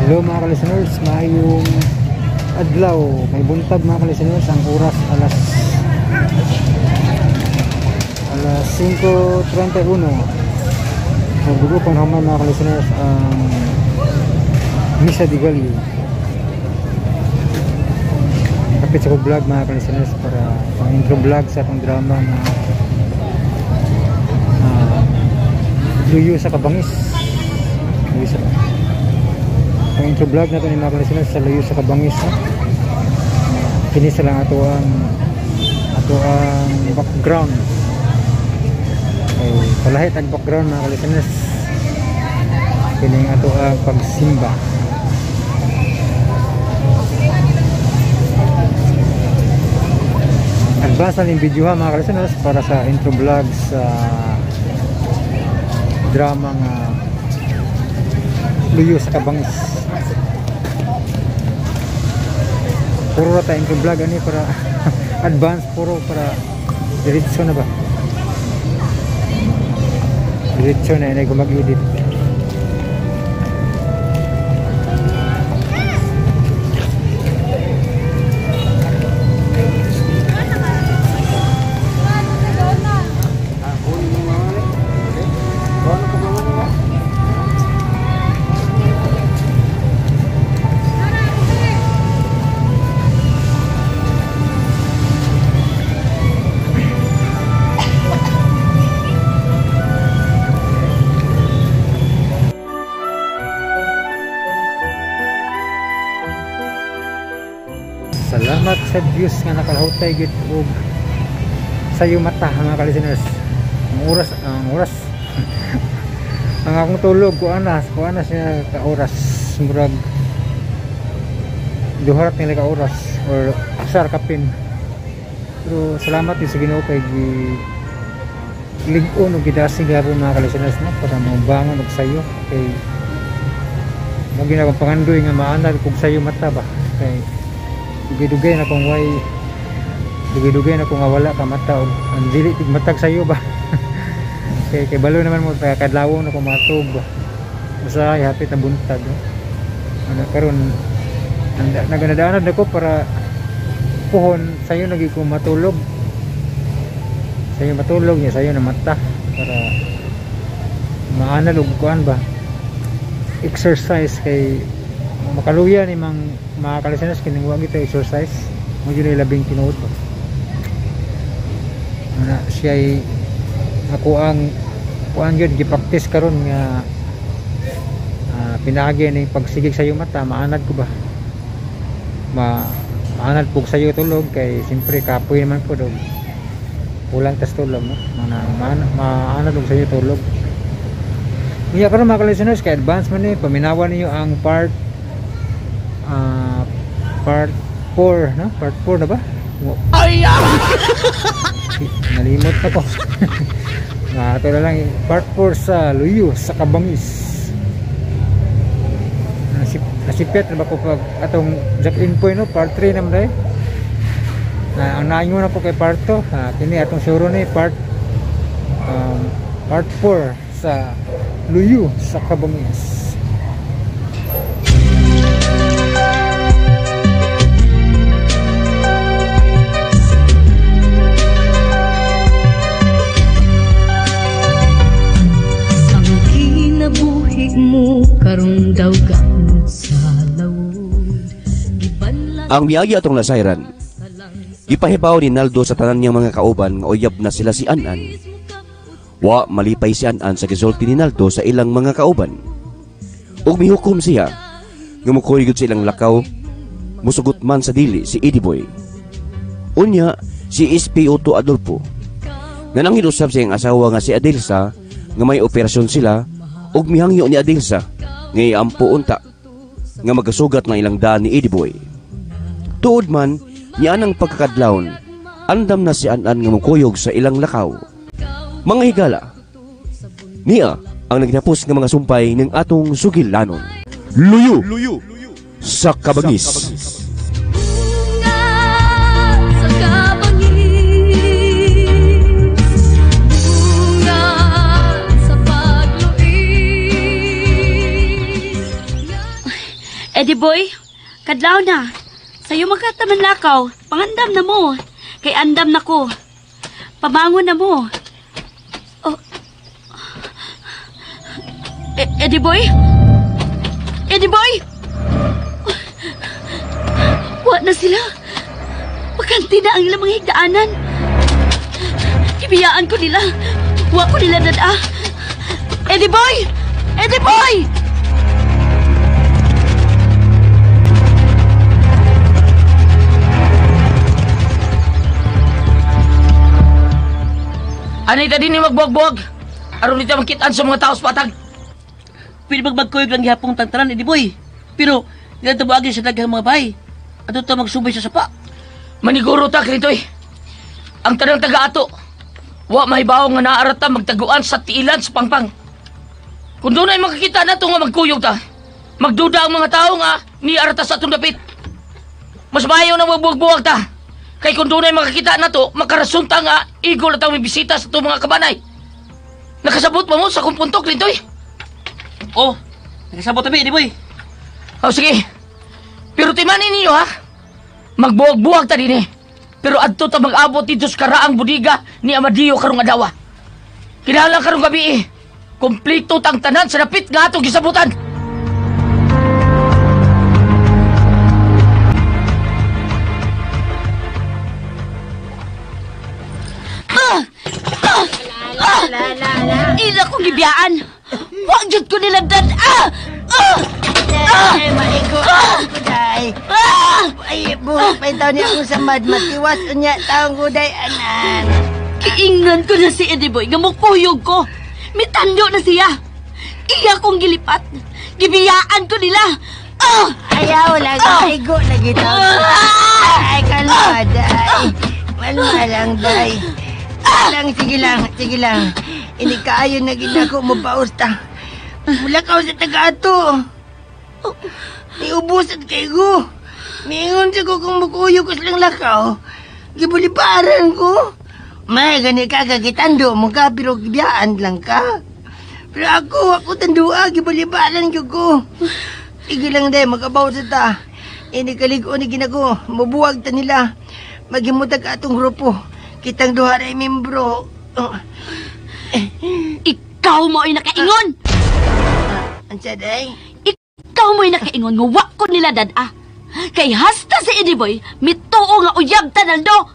Hello mga ka-listeners, maayong adlaw, may buntag mga ka-listeners. Ang oras alas 5:31. Magbugo pang naman mga ka-listeners ang Misa di Gallo. Kapit sa ko vlog mga ka-listeners para pang intro vlog sa atong drama na Luyo sa Kabangis. Ang intro vlog natin ni mga ka-listeners sa Luyo sa Kabangis. Kini sa lang ato ang background. Ay, palahit ang background mga ka-listeners. Kini ang ato ang pagsimba. Advance na yung video ha mga ka-listeners para sa intro vlog sa drama nga Luyo sa Kabangis. Puro na tayo intro vlog ani para advance, puro para diretso na ba, diretso na yun ay kung mag-edit. Salamat sa views nga nakalahutay gid og sayo mata mga ka-listeners. Ang oras ang akong tulog kuana siya ka oras, murag duharat nila ka oras or usar kapin. Pero salamat din sa Ginoo kay lig-on og gidasig gapon mga ka-listeners no para mabangon og sayo kay mo ginawang pangandoy nga maanal kog sayo mata ba kay dugay-dugay na kung dugay-dugay na kung wala ka mata o ang dili matag sayo ba. kay balo naman mo kadlawon na kung matug ba usahay hapit na buntag ano karon naganadaanan ako para puhon sayo nagi ko matulog niya sayo na mata para maanal og kuan ba exercise kay makaluya ni mga ka-listeners kining wa gito exercise mo gyud labing tinuod ba ana siya ako ang kuan gyud gi-practice karon nga pinagi ni pagsigig sayo mata maanad ko ba maanad pug sayo tulog kay siyempre kapoy naman ko dog ulang tas tulog no maanad og sayo tulog niya karon mga ka-listeners kay advance man ni paminawan niyo ang part 4 no? Part 4 na ba? Ay! Nalimot na ko. Ito na lang part 4 sa Luyo sa Kabangis. Nasipyat na ba ko pag atong Jacqueline Poy no? Part 3 naman dahil. Ang naingon ako kay part 2 kini atong suro ni part 4 sa Luyo sa Kabangis. Mo karong daw gamot sa lawod. Ang miyagi atong nasayran gipahibaw ni Naldo sa tanan niyang mga kauban nga uyab na sila si Anan. Wa malipay si Anan sa gisulti ni Naldo sa ilang mga kauban. Ug mihukom siya nga mukoy gud sa ilang lakaw, musugot man sa dili si Ediboy. Unya si SP2 Adolfo nga nanghid usab sa iyang asawa nga si Adelsa nga may operasyon sila ug mihangyo ni Adelsa nga iampo unta nga magasugat ng ilang daan ni Ediboy. Tuod man niya nang pagkakadlawon, andam na si Anan nga mukuyog sa ilang lakaw. Mga higala, niya ang nagnapos nga mga sumpay ng atong sugilanon. Luyo sa Kabangis. Eddie boy, kadlaw na. Sa'yo magkataman lakaw, pangandam na mo. Kay andam na ko. Pamangon na mo. Oh. Eddie boy? Eddie boy? Wa na sila. Makanti na ang ilang mga higdaanan. Ibiyaan ko nila. Wa ko nila dada. Eddie boy! Eddie boy! Anay tadi ni magbuwag-buwag. Aron nito makitaan sa mga taos patag. Pwede magkuyog lang gihapong tantanan, Eddie boy. Pero, nilang tabuagin sa daghang mga bahay. Ato ta magsubay sa sapa. Maniguro ta krito eh. Ang tanang taga-ato. Wa mahibaw nga naarata magtaguan sa tiilan sa pangpang. Kung doon ay makakita na ito nga magkuyog ta, magduda ang mga tao nga ni arata sa atong dapit. Mas mayaw na magbuwag-buwag ta. Kay kung doon ay makakita na to, makarasunta nga igol at ang may bisita sa itong mga kabanay. Nakasabot mo sa kung puntok nito eh. Oh, nakasabot tabi, Eddie boy. O sige, pero timanin ninyo ha. Magbuwag-buwag ta din eh. Pero adto ta mag-abot dito sa karaang budiga ni Amadio karong adawa. Kinahalang karong gabi eh. Kompleto tang tanan sa napit nga atong gisabutan. Ila kong gibiyaan. Wag jud ko nila dad. Ay, maigo ako, day. Ay, buhok pa itaw niya akong samad. Matiwas unya taong guday, anan. Kiingnan ko na si Eddie boy nga mukuyog ko. Mitando na siya. Iya kong gilipat. Gibiyaan ko nila. Ayaw lang, maigo lagi taon. Ay, kalma, day. Malma lang, day. Sige lang. Ini kaayo na ginako mo pausta. Mula ka sa taga-ato. Niubos at kaygo. Mingon siya ko kung makuyo ko silang lakaw. Gibuliparan ko. May gani ka kagitando mo ka pero gibiyaan lang ka. Pero ako tandua, gibuliparan ko. Sige lang day, magabaw sa ta. Ini kaligo ni ginako, mabuwag ta nila. Magimutag ka atong grupo. Kitang duha ray membro. Ikaw mo ay nakaingon. Ansa day? Ikaw mo'y nakaingon nga wak ko nila dad Kay hasta si Eddie boy, mituo nga uyab tanaldo.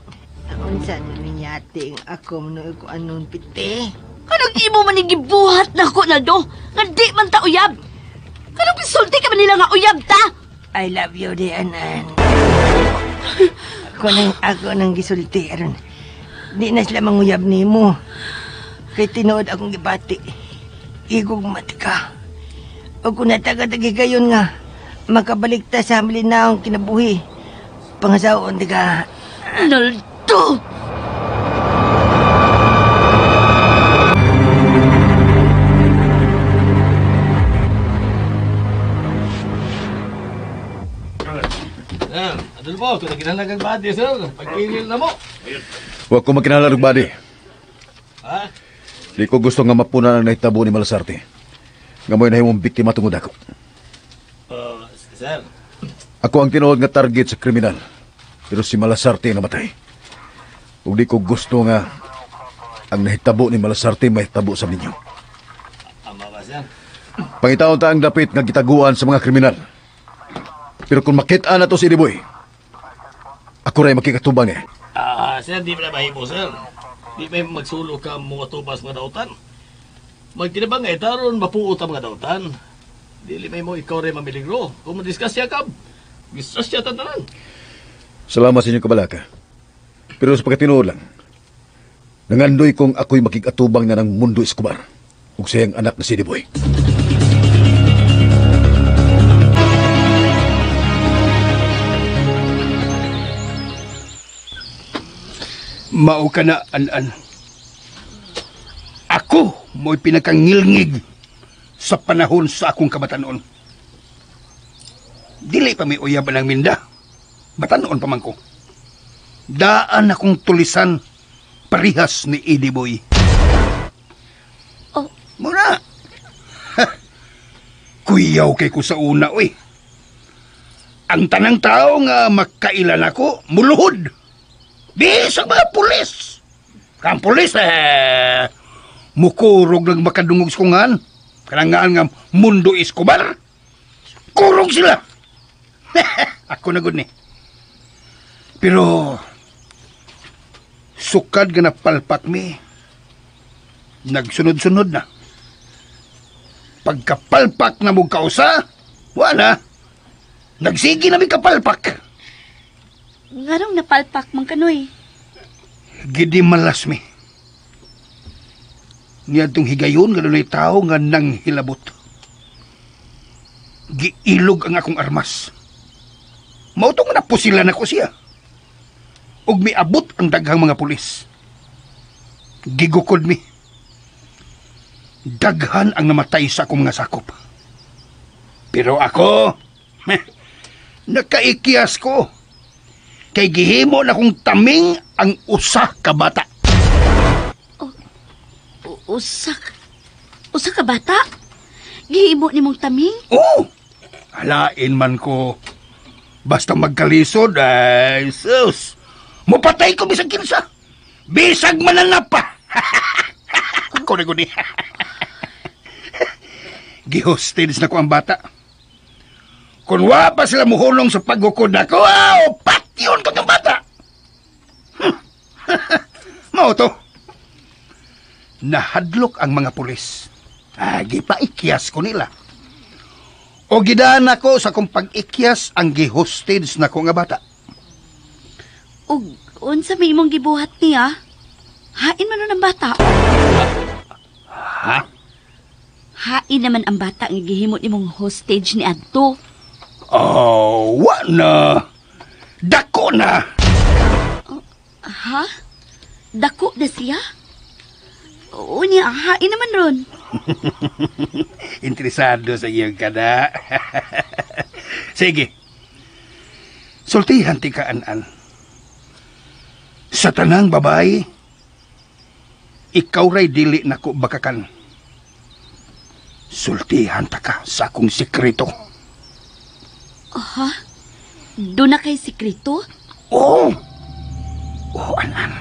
Unsa na minyating ako manoy ko anon piti. Kanang imo man gibuhat na ko naldo, nga di man ta uyab. Kanang pisulti ka man nila nga uyab ta. I love you, di anan. Ako nang gisulti aron. Di na sila manguyab nimo. Kay tinuod akong gibati. Igog mati ka. O kung nataga-tagi kayon nga, makabalik ta sa malinaong kinabuhi. Pangasaon, di ka. Naldo! Adol po, kung naginalagang body, sir, pagpilil na mo. Huwag ko magkinala body. Ha? Di ko gusto nga mapunan ang nahitabo ni Malasarte. Ngamoy na himong biktima tungod ako. Sir. Ako ang tinuod nga target sa kriminal. Pero si Malasarte namatay. Ug di ko gusto nga ang nahitabo ni Malasarte mahitabo sa ninyo. Ama ba, sir? Pangitaon ta ang dapit nga gitaguan sa mga kriminal. Pero kung makita na to si Diboy, ako rin makikatubang niya. Sir, di ba na mahimo, sir? Di ba magsulo ka mga tubas mga dautan? Magtinabang nga itaron, mapuot ang mga dautan. Dili may mo ikaw rin mamiligro. Kung madiskas siya ka, gisas siya tatanan. Salamat sa inyong kabalaka. Pero sa pagkatinuod lang, nangandoy kong ako'y makikatubang na ng Mundo Escobar ug siyang anak na si Diboy. Mao ka na, An-An. Ako mo'y pinakangilngig sa panahon sa akong kabatanon. Dili pa may uyaban ng minda. Batanoon pa man ko. Daan akong tulisan parihas ni Eddie Boy. Oh. Muna. Kuyaw kay ko sa una, oy. ang tanang tao nga makailan ako, muluhod. Bisag mga pulis. Kang pulis, mukurog lang makadungog sa kungan. Kanangaan nga Mundo Escobar. Kurog sila. Ako na gud ni. Pero, sukad nga napalpak mi. Nagsunod-sunod na. Pagkapalpak na mong kausa, wala. Nagsigi na mi kapalpak. Ngarong napalpak man kanoy. Gidi malas mi. Niya itong higayon nga nunay tao nga nang hilabot. Giilog ang akong armas. Mautong napusilan ako siya. Ug miabot ang daghang mga pulis. Gigukod mi. Daghan ang namatay sa akong mga sakop. Pero ako, nakaikyas ko. Kay gihimo na kong taming ang usa ka bata. Usa ka bata? Gihimo nimong taming? Oo! Halain man ko. Basta magkalisod, ay sus. Mupatay ko bisag kinsa. Bisag mananap pa. Ako na guni. Gihostage na ko ang bata. Kung wa pa sila muhulong sa paghukod ako, patyon ko ng bata. Mao to. Nahadlok ang mga pulis. Gipaikyas ko nila. O gidaan ako sa kung pag-ikyas ang gihostage na ko nga bata. Ug unsa may imong gibuhat niya? Hain man nun ang bata. Ha? Hain naman ang bata nga gihimo nimong hostage ni adto. Wa na. Dako na. Ha? Dako na siya? Oo niya, hain naman ron. Interesado sa iyong kada. Sige. Sultihan ti ka, An-an. Sa tanang babae, ikaw ray dili nako bakakan. Sultihan ta ka sa akong sikreto. Ha? Doon na kay sikreto? Oo, An-an.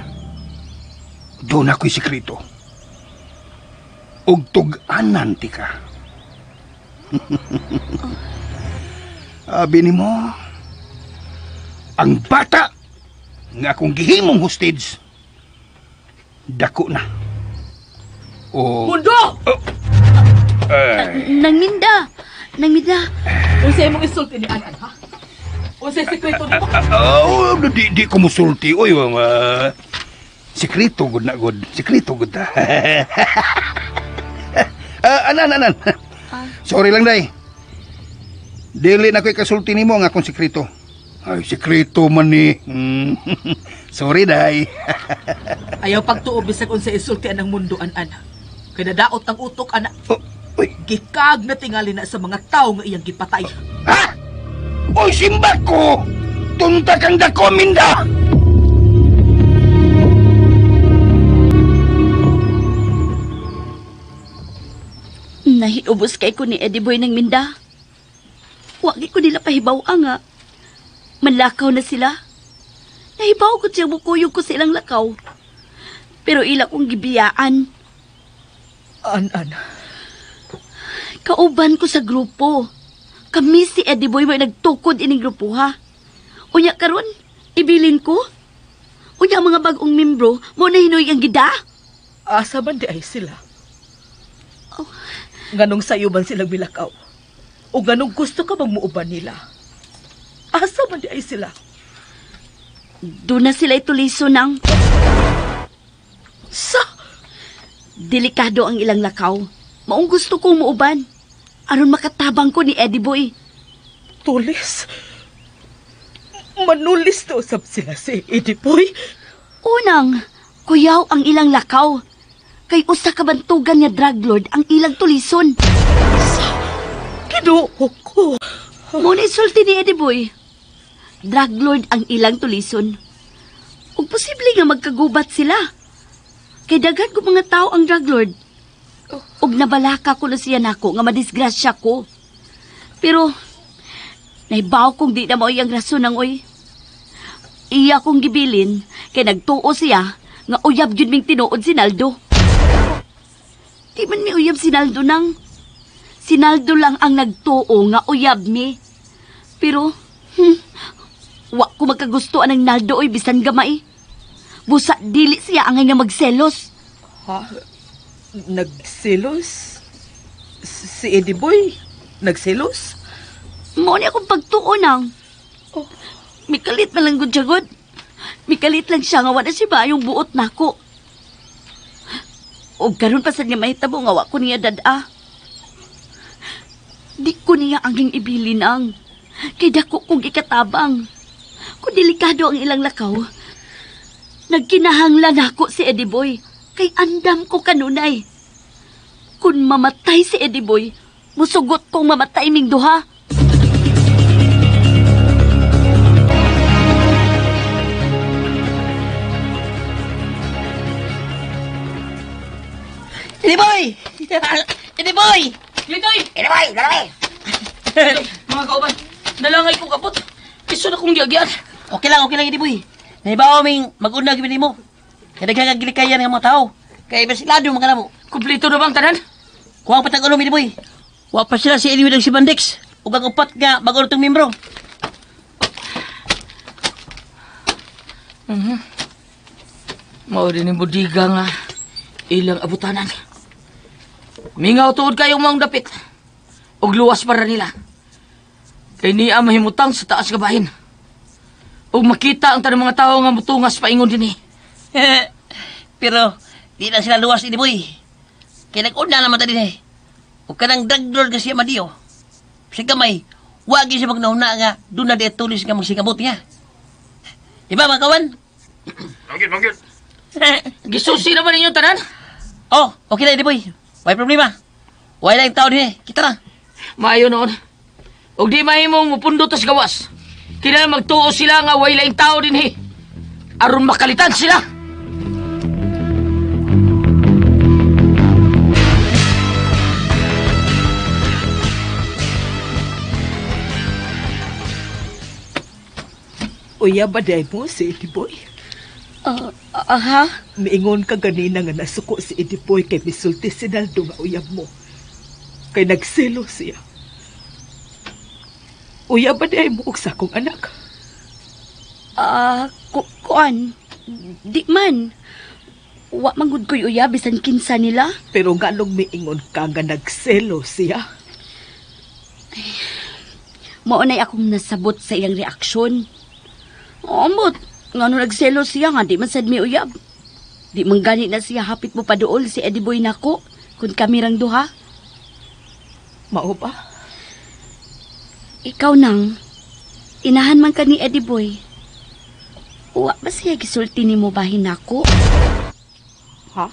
Doon ako'y sikreto. Og tug-anan ti ka. Abi ni mo, ang bata nga akong gihimong hostage, dako na. Mundo! Nangminda! Unsay imong isulti ni Anan, ha? Unsay sekreto nimo? Di ko musulti. Oy, sikreto gud na gud. Sikreto gud ta. Anan. Sorry lang, day. Dili na ko'y kasulti nimo ang akong sikreto. Ay, sikreto man ni. Sorry, day. Ayaw pagtuob bisag unsay isulti ang mundo, Anan. Kay nadaot ang utok, ana. Gikag na tingali na sa mga tao nga iyang gipatay. Ha? Oy, simba ko! Tunta kang dako, Minda! Nahiubos kay ko ni Eddie Boy ng Minda. Wagi ko nila pahibaw nga. Manlakaw na sila. Nahibaw ko siya bukuyog ko silang lakaw. Pero ila kong gibiyaan. Anan. Kauban ko sa grupo. Kami si Eddie Boy may nagtukod ining grupo ha. Unya karon, ibilin ko. Unya mga bagong membro mo na hinoy ang gida. Asa man di ay sila? Oh. Ganong sayo ban silang bilakaw? O ganong gusto ka bang muuban nila? Asa man di ay sila? Doon na sila ituliso ng... Delikado ang ilang lakaw. Maong gusto kong muuban. Aron makatabang ko ni Eddie Boy. Tulis? Manulis to usab sila si Eddie Boy? Unang, kuyaw ang ilang lakaw. Kay usa ka bantugan nga drug lord ang ilang tulison. Kinuho ko. Muna isulti ni Eddie Boy. Drug lord ang ilang tulison. Ug posible nga magkagubat sila. Kay daghan ko mga tao ang drug lord. Ug nabalaka ko na siya nako nga madisgrasya ko. Pero Nahibaw kong di na mo iyang rason ng uy. Iya kong gibilin, kay nagtuo siya, nga uyab yun ming tinuod si Naldo. Di man mi uyab si Naldo nang. Si Naldo lang ang nagtuo nga uyab mi. Pero, wa ko magkagustuhan ng Naldo oy bisan gamay. Busa dili siya angay nga magselos. Ha? Nagselos? Si Eddie Boy? Nagselos? Mo ni akong pagtuo nang. Oh. Mikalit man lang gud siya gud. Mikalit lang siya nga wala si bayong buot nako. O karon pa sa niya mahitabo nga wa ko niya dada. Di ko niya anging ibilin ang. Kay dako kong ikatabang. Kung delikado ang ilang lakaw, nagkinahanglan ako si Eddie Boy. Kay andam ko kanunay. Kung mamatay si Eddie Boy, musugot kong mamatay ming duha. Eddie Boy! Eddie Boy! Klitoy! Eddie Boy! Dalawa! Mga kauban, nalangay ko kapot. Iso na kong giyagyan. Okay lang, Eddie Boy. Nahibaw aming mag-unag yun mo. Kaya nagkakagilikayan ng mga tao. Kaya basilado mga na mo. Kumplito na bang tanan? Kuha ang patag-ulong, Eddie Boy. Huwag pa sila si Eddie Boy si Bandex. Huwag ang upat nga bago itong membro. Mao din yung budiga nga ilang abutanan. Mingaw tuod kayong mga dapit. Og luwas para nila. Kay niya mahimutang sa taas kabahin. Og makita ang tanang mga tao nga mutungas paingon din Pero, di na sila luwas, Eddie Boy. Kaya nag-una naman tadi eh. Huwag ka nang drug lord kasi Amadio. Kasi kamay, huwag siya magnauna nga doon na di tulis nga magsikabot niya. Diba mga kawan? Manggit. Gisusi naman ninyo tanan? Oh, okay na, Eddie Boy. May problema. Huwag lang yung tao din eh. Kita na. Maayo noon. Og di mahimong mupundot sa gawas. Kailangan magtuo sila nga way laing tao din aron makalitan sila. Uya ba day mo si Eddie Boy? Ha? Miingon ka ganina nga nasuko si Eddie Boy kay misulti si Naldo nga uyab mo. Kay nagselo siya. Uya ba day mo og sakong anak? Kuan. Di man. Wa manggod ko'y uya bisan kinsa nila. Pero nganong miingon ka nga nagselo siya? Maunay akong nasabot sa iyang reaksyon. Amot, nga nung nagselo siya nga, di man sad mi uyab. Di man gani na siya hapit mo paduol si Eddie Boy nako, kung kamirang duha. Mao ba? Ikaw nang, inahan man ka ni Eddie Boy. Wa ba siya gisulti ni mo bahin nako? Ha?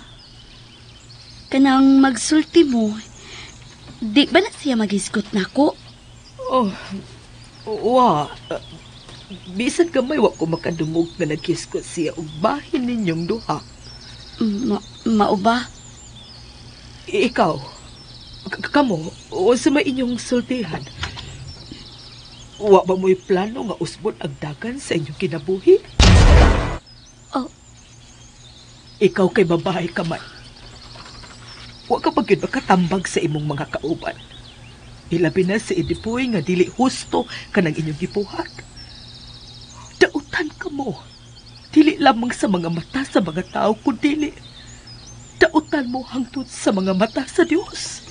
Kanang magsulti mo, di ba na siya magisgot nako? Oh, wa. Bisan gamay wa ko makadungog nga nagkiskot siya og bahin ninyong duha. Mao ba? Ikaw, kamo, o sa may inyong sultihan, wa ba mo'y plano nga usbon ang dagan sa inyong kinabuhi? Oh. Ikaw kay babae ka man. Wa ka pag yun makatambag sa imong mga kauban. Ilabi na si Eddie Boy nga dili husto ka ng inyong gipuhat. Dautan ka mo. Dili lamang sa mga mata sa mga tao, kundi dautan mo hangtod sa mga mata sa Diyos.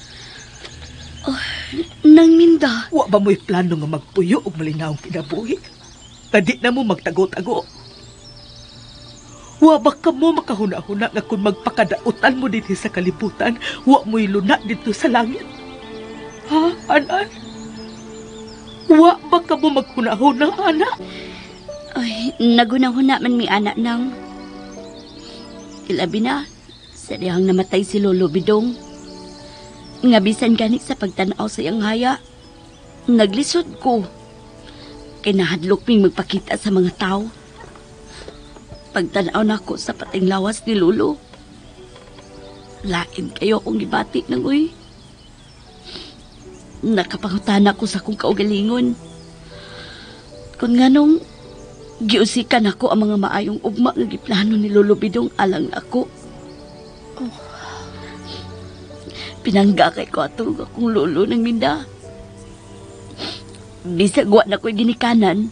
Nang minda. Wa ba mo'y plano nga magpuyo o malinawang kinabuhi? Tadi na mo magtago-tago. Wa ba ka mo makahuna-huna nga kung magpakadautan mo din sa kalibutan, wa mo'y luna dito sa langit? Ha, anan? Wa ba ka mo maghuna-huna, anak? Ay, nagunahuna man mi anak nang. Ilabi na, sa dihang namatay si Lolo Bidong. Nga bisan gani sa pagtanaw sa iyang haya, naglisod ko. Kinahadlok ming magpakita sa mga tao. Pagtanaw na ko sa pating lawas ni Lolo, lain kayo akong gibati ng uy. Nakapangutana ko sa kong kaugalingon. Kung nganong giusikan ako ang mga maayong ugma nga giplano ni Lolo Bidong alang ako. Pinangga kay ko atong akong lolo ng Minda. Bisag wa na ko'y ginikanan.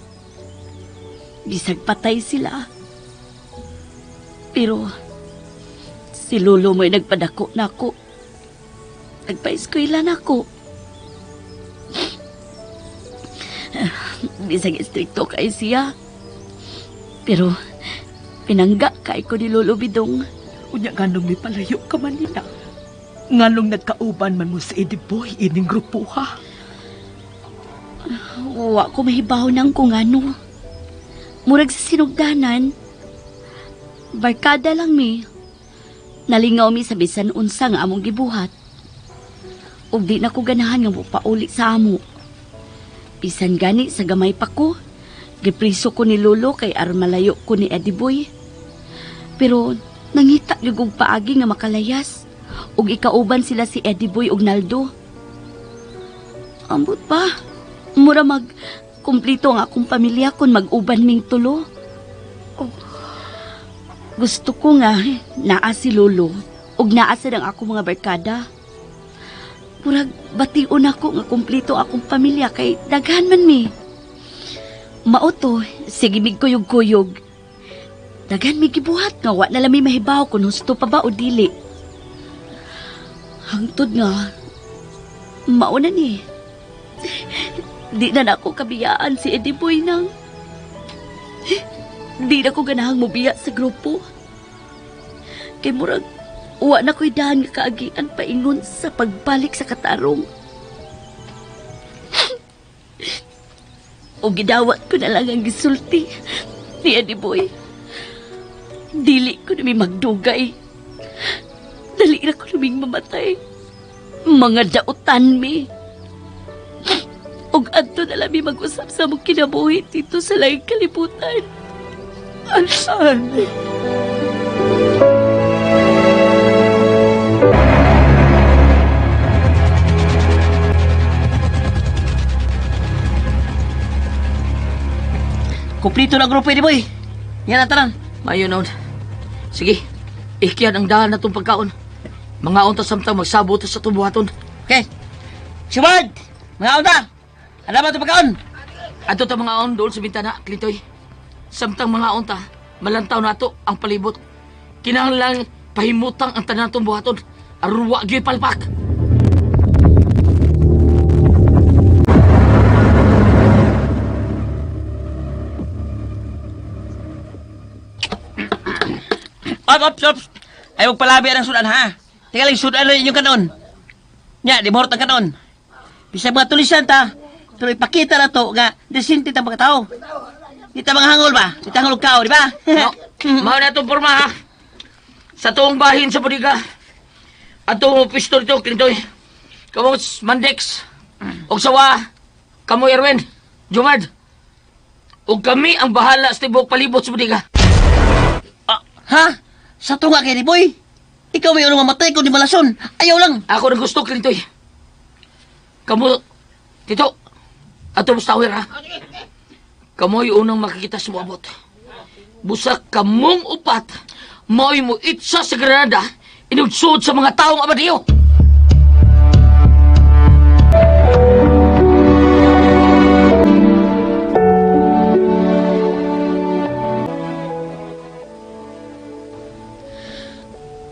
Bisag patay sila. Pero si Lolo mo'y nagpadako na ako. Nagpa-eskwela na ako. Bisag istrikto kay siya. Pero pinangga kay ko ni Lolo Bidong. Unya ganong may palayo ka man nila. Nganong nagkauban man mo sa Ediboy ining grupo ha? Wa ko mahibaw ng kung ano. Murag sa sinugdanan. Barkada lang mi. Nalingaw mi sa bisan unsa nga among gibuhat. Ug di na ko ganahan nga mupauli sa amo. Bisan gani sa gamay pa ko. Gipriso ko ni Lolo kay aron malayo ko ni Ediboy. Pero nangita gyud og paagi nga makalayas. Ug ikauban sila si Ediboy ug Naldo. Ambot pa. Mura kumplito ang akong pamilya kung mag-uban ming tulo. Gusto ko nga naa si Lolo ug naa sa ang akong mga barkada. Murag bation ako nga kumplito akong pamilya kay daghan man mi. Mao to, sige mig kuyog-kuyog. Daghan mi gibuhat nga wa na lami mahibaw kung husto pa ba o dili. Hangtod nga, mauna ni. Di na ako kabiyaan si Ediboy nang. Di na ko ganahang mubiya sa grupo. Kay murag, uwa na ko'y dahan nga kaagian paingon sa pagbalik sa katarong. O gidawat ko na lang ang gisulti ni Ediboy. Dili ko na may magdugay. Dali na ko naming mamatay. Mga dautan mi. Og adto na lang mi mag-usap sa mong kinabuhi dito sa laing kalibutan. Ansan? Kumplito na grupo, Ediboy. Yan ang tanan. Mayunod. Sige, ikyan ang dahan na itong pagkaon. Mga unta samtang magsabot sa tubuhaton. Okay. Sumad! Mga unta! Ano ba ito pagkaon? Ato ta mga on doon sa bintana, Klintoy. Samtang mga unta, malantaw na ito ang palibot. Kinahanglang pahimutang ang tanan itong buhaton. Arwa gyo'y palpak. Ops! Ay, magpalabi ang sudan, ha? Tingnan lang, sudan lang inyong kanon. Nya, di mahorot ang kanon. Bisa mga tulisan ta, pero ipakita na to, nga, desinti ta mga tao. Di ta mga hangol ba? Di ta hangol kao, di ba? No, mao na itong porma, ha? Sa tuong bahin sa Budiga. At tuong pistol ito, Klintoy. Kamos, Mandex. Og sawa, kamo Erwin, Jumad. Og kami ang bahala sa tibok palibot sa Budiga. Ha? Sa tunga kay Ediboy? Ikaw may unang mamatay kung di malason. Ayaw lang. Ako na gusto, Klintoy. Kamu, Tito, ato mustawir, ha? Kamo'y unang makikita sa muabot. Busak kamong upat, mo'y mo itsa sa Granada, inugsod sa mga taong abadiyo.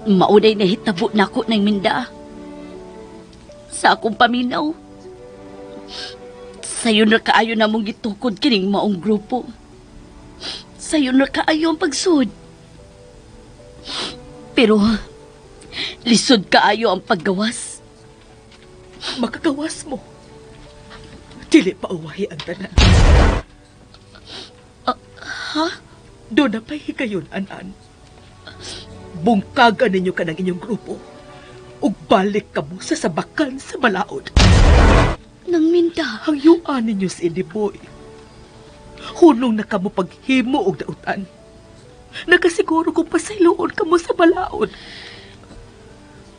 Maunay na hitabo na ako ng Minda. Sa akong paminaw. Sayo na kaayo na mong gitukod kining maong grupo. Sayo na kaayo ang pagsud. Pero, lisod kaayo ang paggawas. Makagawas mo. Dili pa uwahi ang tanan. Ha? Doon na pa'y higayon, Anan. Bungkagan ninyo ka ng inyong grupo. Ug balik ka mo sa sabakan sa balaod. Nang Minda. Hangyuan ninyo si Ediboy. Hunong na ka mo paghimo og dautan. Nakasiguro kung pasayloon ka mo sa balaod.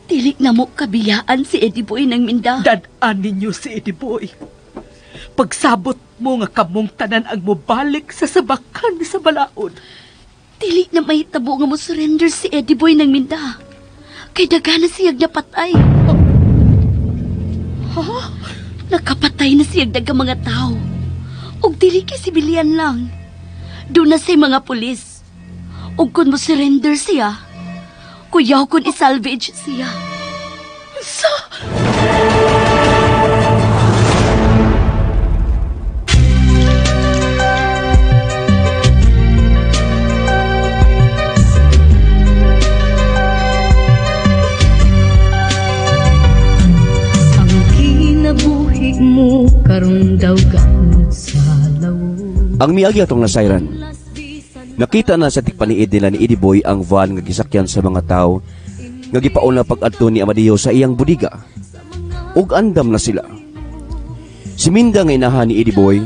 Dili na mo kabiyaan si Ediboy ng Minda. Dadan ninyo si Ediboy. Pagsabot mo nga kamong tanan ang mobalik sa sabakan sa balaod. Dili na may tabo nga mo surrender si Eddie Boy ng Minda. Kay dagana siyag napatay. Ha? Nakapatay na siyag daga mga tao. Og dili kay sibilyan lang. Doon na say mga pulis. Og kun mo surrender siya, kuyaw kun isalvage siya. Sa... Ang kinabuhi mo karong daw gamot sa lawod. Ang miagi atong nasayran. Nakita na sa tikpaniid nila ni Eddie Boy ang van nga gisakyan sa mga tao nga gipaon na pag-adto ni Amadeo sa iyang budiga. Ug andam na sila. Si Minda nga inahan ni Eddie Boy,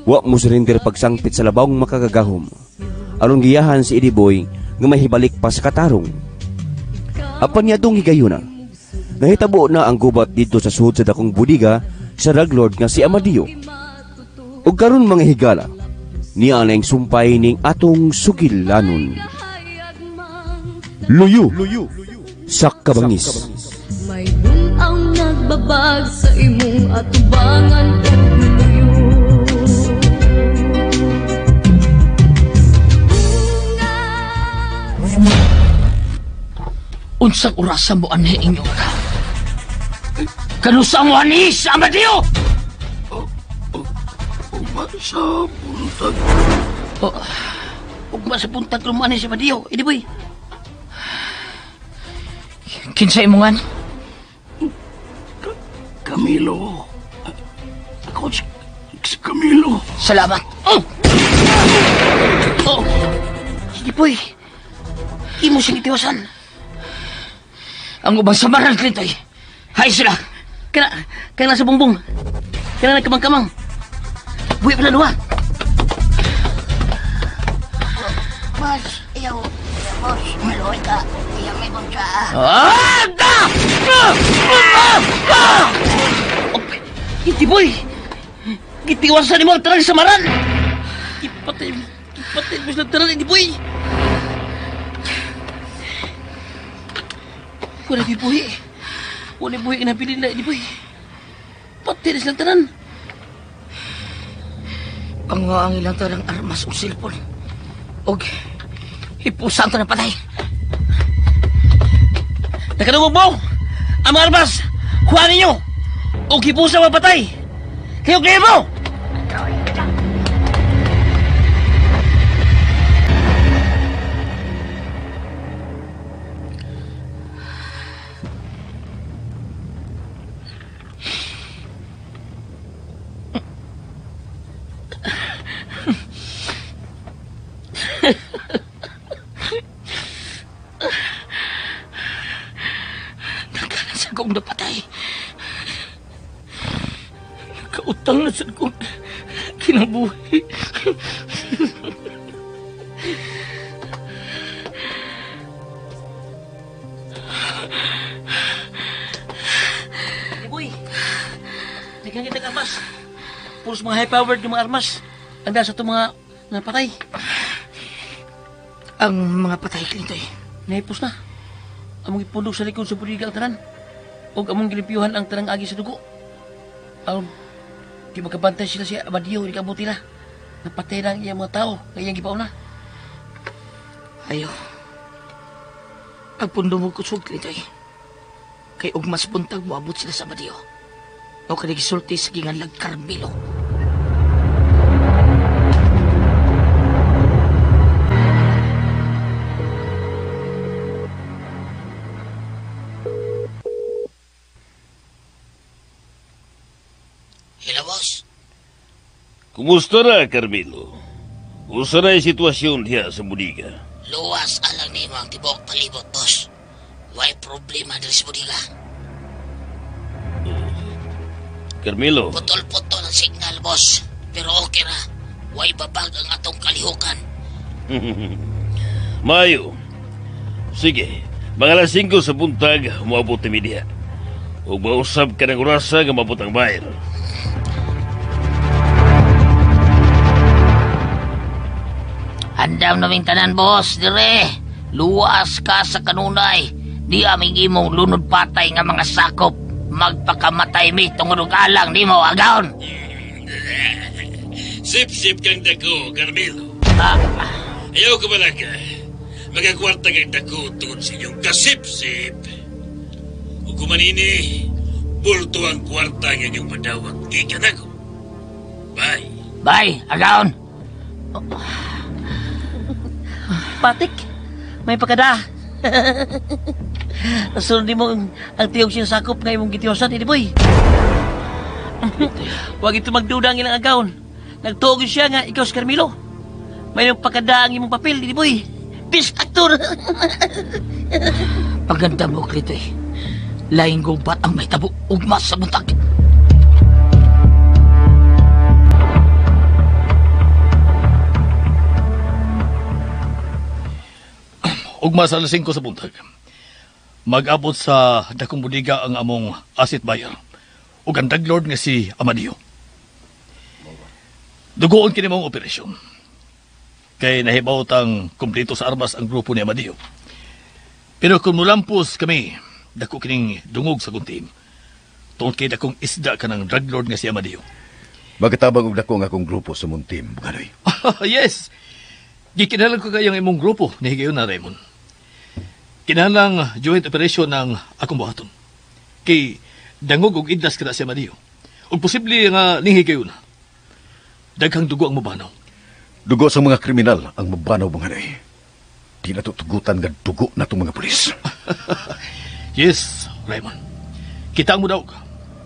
wa mo surrender pagsangpit sa labawng makagagahom. Aron giyahan si Eddie Boy nga may hibalik pa sa katarong. Apan niya dong higayuna. Nahitabo na ang gubat dito sa suhod sa dakong budiga sa drug lord nga si Amadeo. Ug karon mga higala, niya na yung sumpay ning atong sugilanon. Luyo sa kabangis. May ang nagbabag sa imong atubangan o luyo. Unsang orasa mo anhe inyo ka? Kanusa mo anis, Amadeo? Sa buntag. Ugma sa puntag lumani si Amadeo, Eddie Boy. Kinsa imongan? Camilo. Ako si Camilo. Salamat. Eddie Boy, imo siyang itiwasan. Ang ubang samaran, Clintoy. Hay sila. Kaya nasa bongbong. Kaya nagkamang-kamang. Buhay pala luwa. Boss, iyaw, boss, maluhay ka. Iyaw may bangsa. Eddie Boy, gitiwasan ni mo ang tarang samaran. Ipatay mo silang tarang, Eddie Boy. Wala buhay. Wala buhay ka napili na, Eddie Boy. Patay na silang tanan. Ang ilang tarang armas o silpon. Og, ipusan to na patay. Nakanungog mo! Ang mga armas, kuha ninyo! O kipusa mapatay! Kayo clear mo! Kung napatay. Nakautang na sa kong kinabuhi. Boy, nagkang kita armas. Puros mga high-powered yung mga armas. Ang dasa itong mga napatay. Ang mga patay, Clintoy. Naipos na. Among ipundok sa likod sa budiga ang tanan. O among gilipyuhan ang tanang agi sa dugo. Di magkabantay sila si Amadeo, di kabuti na. Napatay na ang iyang mga tao, na iyang gipaw na. Ayo. Pagpundo mo kusog, Clintoy. Kay og mas buntag mo abot sila sa Amadeo. O kanigisulti sa ginganlag Carmelo. Hello, boss. Kumusta na, Carmelo? Usa na yung sitwasyon diya sa budiga? Luwas alang ni mo ang tibok palibot, boss. Way problema diri sa budiga. Carmelo? Putol-putol ang signal, boss. Pero okay na. Way babag ang atong kalihukan. Mayo. Sige, mga alas 5 sa buntag, umabot na media. Huwag mausap ka ng orasa nga mabot ang bayan. Andam naming tanan, boss, dire. Luwas ka sa kanunay. Di aming imong lunod patay nga mga sakop. Magpakamatay mi tungod og alang di mo agaon. Sip-sip kang dako, Carmelo. Ah, Ayaw ko pala ka. Magkakwarta kang dako tungod sa inyong kasip-sip. Kung kumanini, bulto ang kwarta ng inyong madawat. Gikan ako. Bye. bye, agaon. Patik, may pakada. Nasunod mo ang tiyog siya sakop nga imong gitiyosan, hindi boy. Huwag ito magduda ang ilang agaon. Nagtuog siya nga, ikaw si Carmelo. May pakada ang imong papel, hindi boy. Best actor. Paganda mo, Klitoy. Laing gubat ang may tabo ugmas sa buntag. Ugma sa 5 sa buntag. Mag-abot sa dakong budiga ang among asset buyer. Ug ang daglord nga si Amadio. Dugoon kini mong operasyon. Kay nahibaw tang kumpleto sa armas ang grupo ni Amadio. Pero kung mulampos kami, dako kining dungog sa kuntim. Tungod kay dakong isda ka ng drug lord nga si Amadio. Magatabang og dako nga akong grupo sa muntim, Buganoy. Yes! Gikinalang ko kayang imong grupo ni Higayon na Raymond. Kinalang joint operation ng akong buhaton. Kay dangog og idlas kada si Amadio. Ug posible nga ni Higayon na. Daghang dugo ang mabanaw. Dugo sa mga kriminal ang mabanaw, Buganoy. Di na tutugutan nga dugo na itong mga pulis. Yes, Raymond. Kita mo daw ka.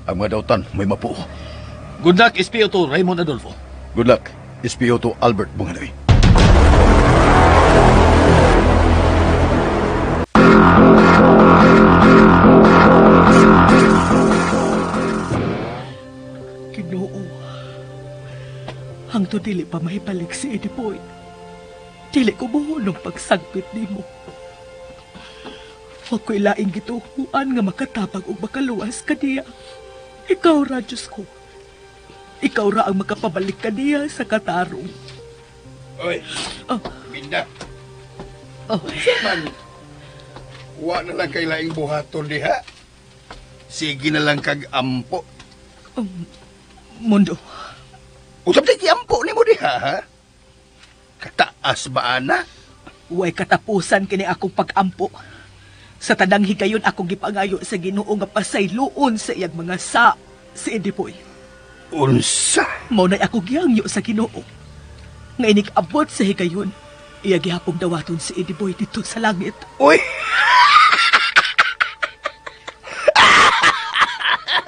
Ang mga dautan may mapuo. Good luck, SPO to Raymond Adolfo. Good luck, SPO to Albert Buganoy. Ginoo, hangtod dili pa mahibalik si Edipoy. Dili ko buhunong pagsagpit nimo. Huwag ko'y laing gituhuan nga makatabag o makaluwas ka niya. Ikaw ra, Diyos ko. Ikaw ra ang makapabalik ka niya sa katarong. Oy, Minda. Oh. Man, wa na lang kay laing buhaton diha. Sige na lang kag ampo. Mundo. Usap tayo ampo ni mo diha, ha? Kataas ba, ana? Huwag katapusan kini akong pag-ampo. Sa tanang higayon akong gipangayo sa Ginoo nga pasayloon sa iyang mga si Edipoy. Unsa? Maunay ako giyangyo sa Ginoo. Nga inig-abot sa higayon, iya gihapong dawaton si Edipoy dito sa langit. Uy!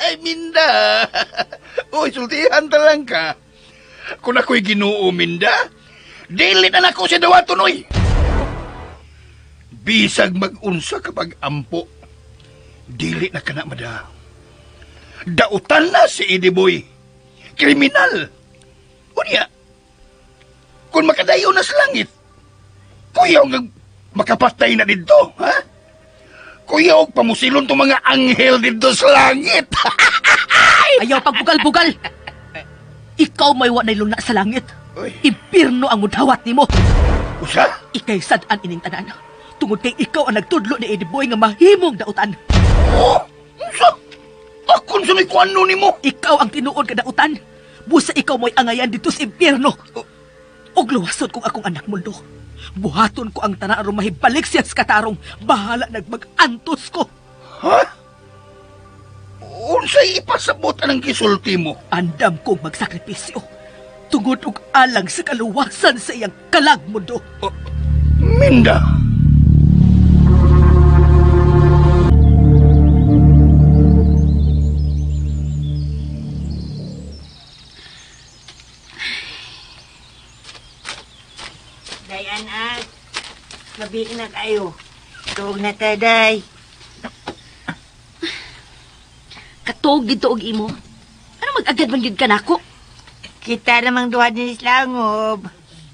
Ay, Minda! Uy, sultihan talang ka. Kung ako'y Ginoo, Minda, dilit na ako sa dawaton, uy! Bisag mag-unsa kapag ampo, dili na ka na mada. Dautan na si Ediboy. Kriminal. Unya, kung makadayo na sa langit, kuyaw nga makapatay na dito, ha? Kuyaw pamusilon to mga anghel dito sa langit. Ayaw pagbugal-bugal. Ikaw may wanay luna sa langit. Uy. Impirno ang mudhawat nimo. Usa? Ikay sad-an ining tanan. Tungod kay ikaw ang nagtudlo ni Ediboy nga mahimong dautan. Oh, usa? Akon sa may kuano ni mo? Ikaw ang tinuod ka dautan. Busa ikaw mo'y angayan dito sa impyerno. Og luwasod kong akong anak mundo. Buhaton ko ang tanan aron mahibalik siya sa katarong. Bahala nagmag-antos ko. Ha? Unsay ipasabot anang gisulti mo? Andam kong magsakripisyo. Tungod og alang sa kaluwasan sa iyang kalag mundo. Minda! Dayan at gabi na kayo. Tuog na taday. Katog gito og imo. Ano mag-agad man gyud ka nako? Kita namang duha din islangob.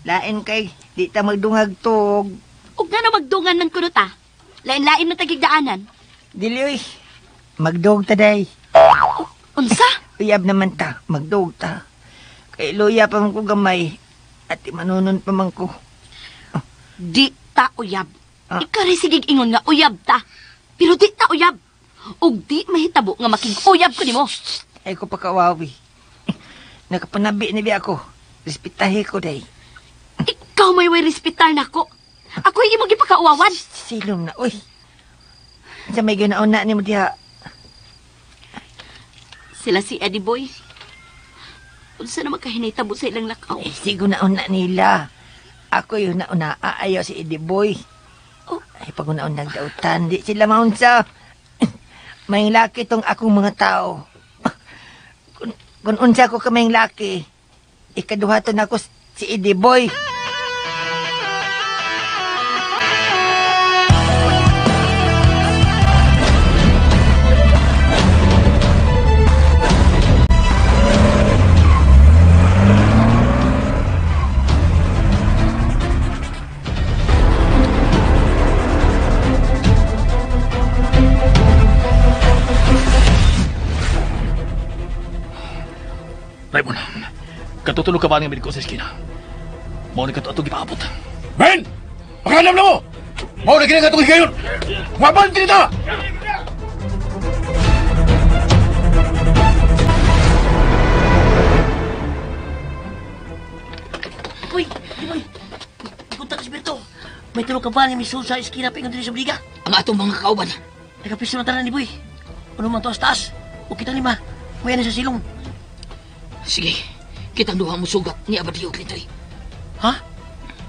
Lain kay di ta magdungag tog. Ug nga na magdungan ng kuno ta. Lain-lain na tagigdaanan. Dili oy. Magdog taday. Unsa? Uyab naman ta, magdog ta. Kay luya pa man ko gamay. At manunon pa man ko. Di ta uyab. Ikari sigig ingon nga uyab ta. Pero di ta uyab. Og di mahitabo nga makig-uyab ko nimo. Ay ko pa kawawi. Nakapanabi ni ako. Respetahe ko day. Ikaw may respetar nako. Ako ay imong gipakauwawan. Silom na, uy. Sa may ganaon na ni mo diha. Sila si Eddie Boy. Unsa naman kahinitabo sa ilang lakaw? Sigo naon na nila. Ako yung nauna aayaw si Eddie Boy. Oh. Ay, pag unaon nagdautan, di sila maunsa. May laki tong akong mga tao. Kung unsa ko kaming laki, ikaduhaton ako si Eddie Boy. Raymond, katutulog ka ba ng mediko sa eskina? Mau ni kato atong gipaabot. Ben! Makalam na mo! Mau na kinang atong higayon! Waban tinita! Uy, Diboy. Punta ka si Berto. May tulog ka ba ni Miss sa eskina pa ingon din sa Bliga? Ang atong mga kauban. Nagapiso na tanan ni Boy. Ano man to as taas? O kita lima. Maya na sa silong. Sige, kitang duha mo sugat ni Abadio Klitoy. Ha?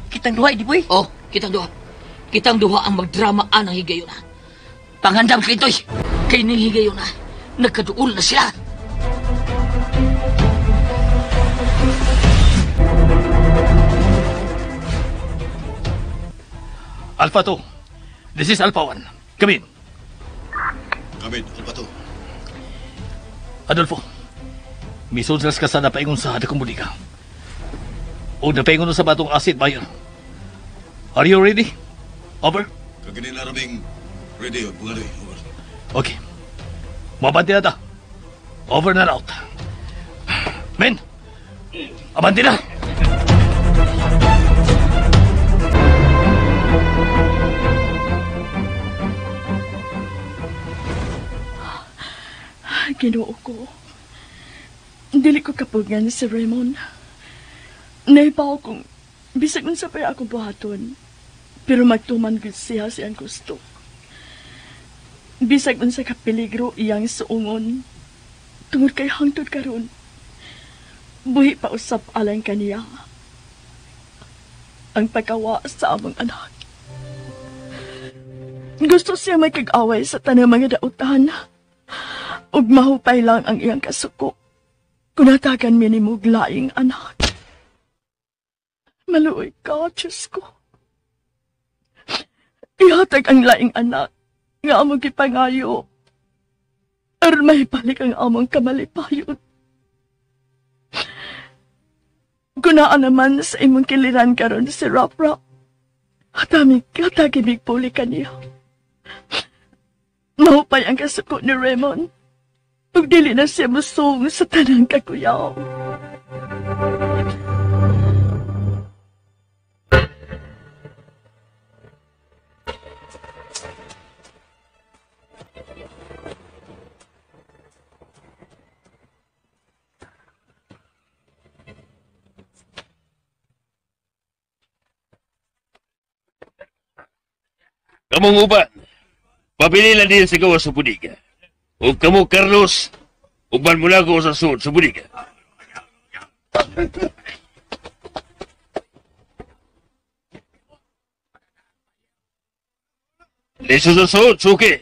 Kitang duha, Diboy? Oh, kitang duha. Kitang duha ang magdrama anang higayon na. Pangandam Klitoy, kay ning higayon na. Nagkaduol na sila. Alpha 2. This is Alpha 1. Come in. Amin, Alpha 2. Adolfo. Misod sa kasada paingon sa hadakong budiga. O napaingon sa batong acid bayan. Are you ready? Over. Kagani na raming ready, Bungadoy. Over. Okay. Mabanti na ta. Over na out. Men! Abanti na! Ginoo ko. Dili ko kapugan si Raymond. Naipaw kong bisag unsa pa akong buhaton. Pero magtuman gud siya siyang gusto. Bisag unsa ka peligro iyang suungon. Tungod kay hangtod karon. Buhi pa usap alang kaniya. Ang pagkawa sa among anak. Gusto siya may kag-away sa tanang mga dautan. Ug mahupay lang ang iyang kasuko. Kunatagan mi ni muglaing anak. Maluoy ka, Diyos ko. Ihatag ang laing anak nga among gipangayo. Aron mahibalik ang among kamalipayon. Gunaan naman sa imong kiliran karon si Rap-Rap. Hatagibig puli kaniya. Mahupay ang kasuko ni Raymond. Ug dili na siya musong sa tanang kakuyaw. Kamong uban, pabili lang din sa gawa sa budiga. O kamo, Carlos, uban mo lang ko sa suod sa budiga. Leso sa suod, suki.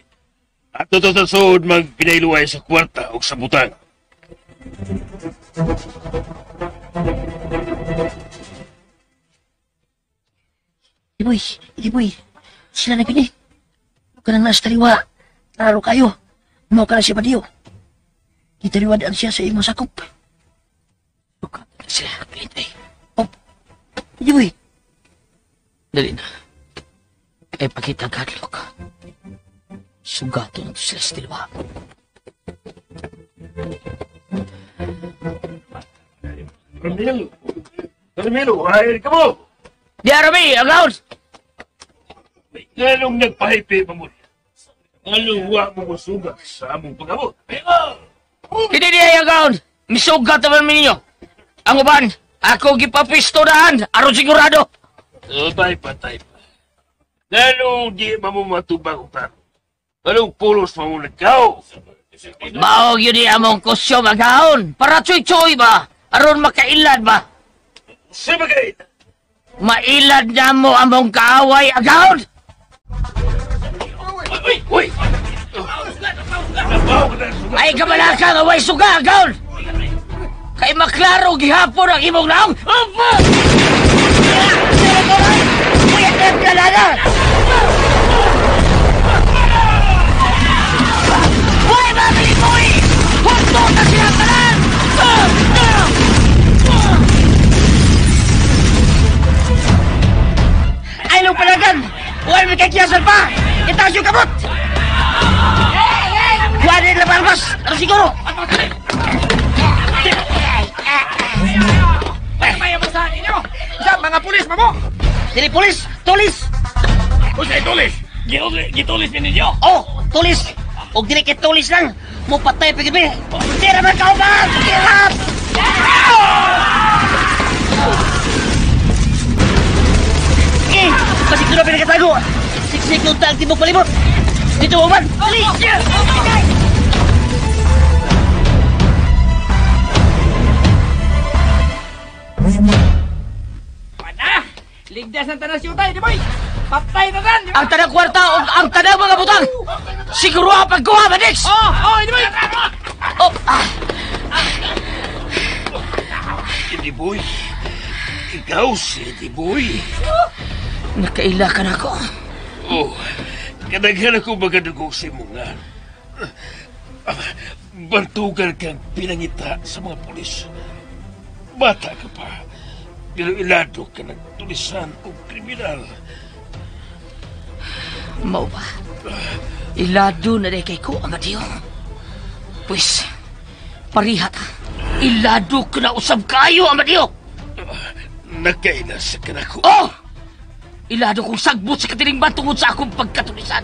At ito sa suod magpinailuway sa kwarta o sa butang. Iboy, sila na pinit. Huwag ka nang nasa taliwa. Laro kayo. Mau ka na siya Badiyo. Italiwa daan siya sa imong sakop. Huwag ka na siya pinit eh. Oh, Iboy. Dali na. Ay pakita gadlok. Sugato na to sila sa tilwa. Carmelo, ay, kamo! Di Arami, ang laos! Nganong nagpahipi mo mo? Anong wa mo musugat sa among pag-abot? Hindi niya agaon. Misugat naman ninyo. Ang uban, ako gipapistorahan, aron sigurado. Patay pa. Nganong di mamumatubang utan? Anong pulos mo nagkaw? Maog yun di among kusyo magaon. Para choy-choy ba? Aron makailad ba? Sabagay. Mailad na mo among kaaway agaon. Uy! Ay kamalaka nga way suga agaon. Kay maklaro gihapon ang imong naong. Opo! Uy, ang kalala! Uy, mabili mo eh! Husto na sila talan! Ay, nung palagan! Huwag may kakiyasan pa! Itaas yung kabot! Huwag na labas! Ano siguro? May basta ninyo! Sa mga pulis mo! Dili pulis! Tulis! Usay tulis! Gitulis ninyo! Oh! Tulis! Huwag dili kay tulis lang! Mupatay pagkibi! Tira man ka ba? Tira! Eh! Pasig doon na pinagkatago! Siksik yung taang tibok palibot! Dito mo man! Tulis! Ligdas ang tanang siyutay, di boy! Patay na dan! Ang tanang kwarta o ang tanang mga butang! Siguro ang pagkuha, Madix! Di boy! Oh! Hindi boy. Ikaw si Hindi boy. Nakaila ka na ako. Oh, kadaghan ako magadugong simungan. Bantugan kang pinangita sa mga pulis. Bata ka pa. Pero ilado ka ng tulisan o kriminal. Mau ba? Ilado na rin kay ko, Amadio. Pues, parihat. Ilado ka na usab kayo, Amadio. Nakainas ka na ko. Oh! Ilado kong sagbot sa katilingban tungod sa akong pagkatulisan.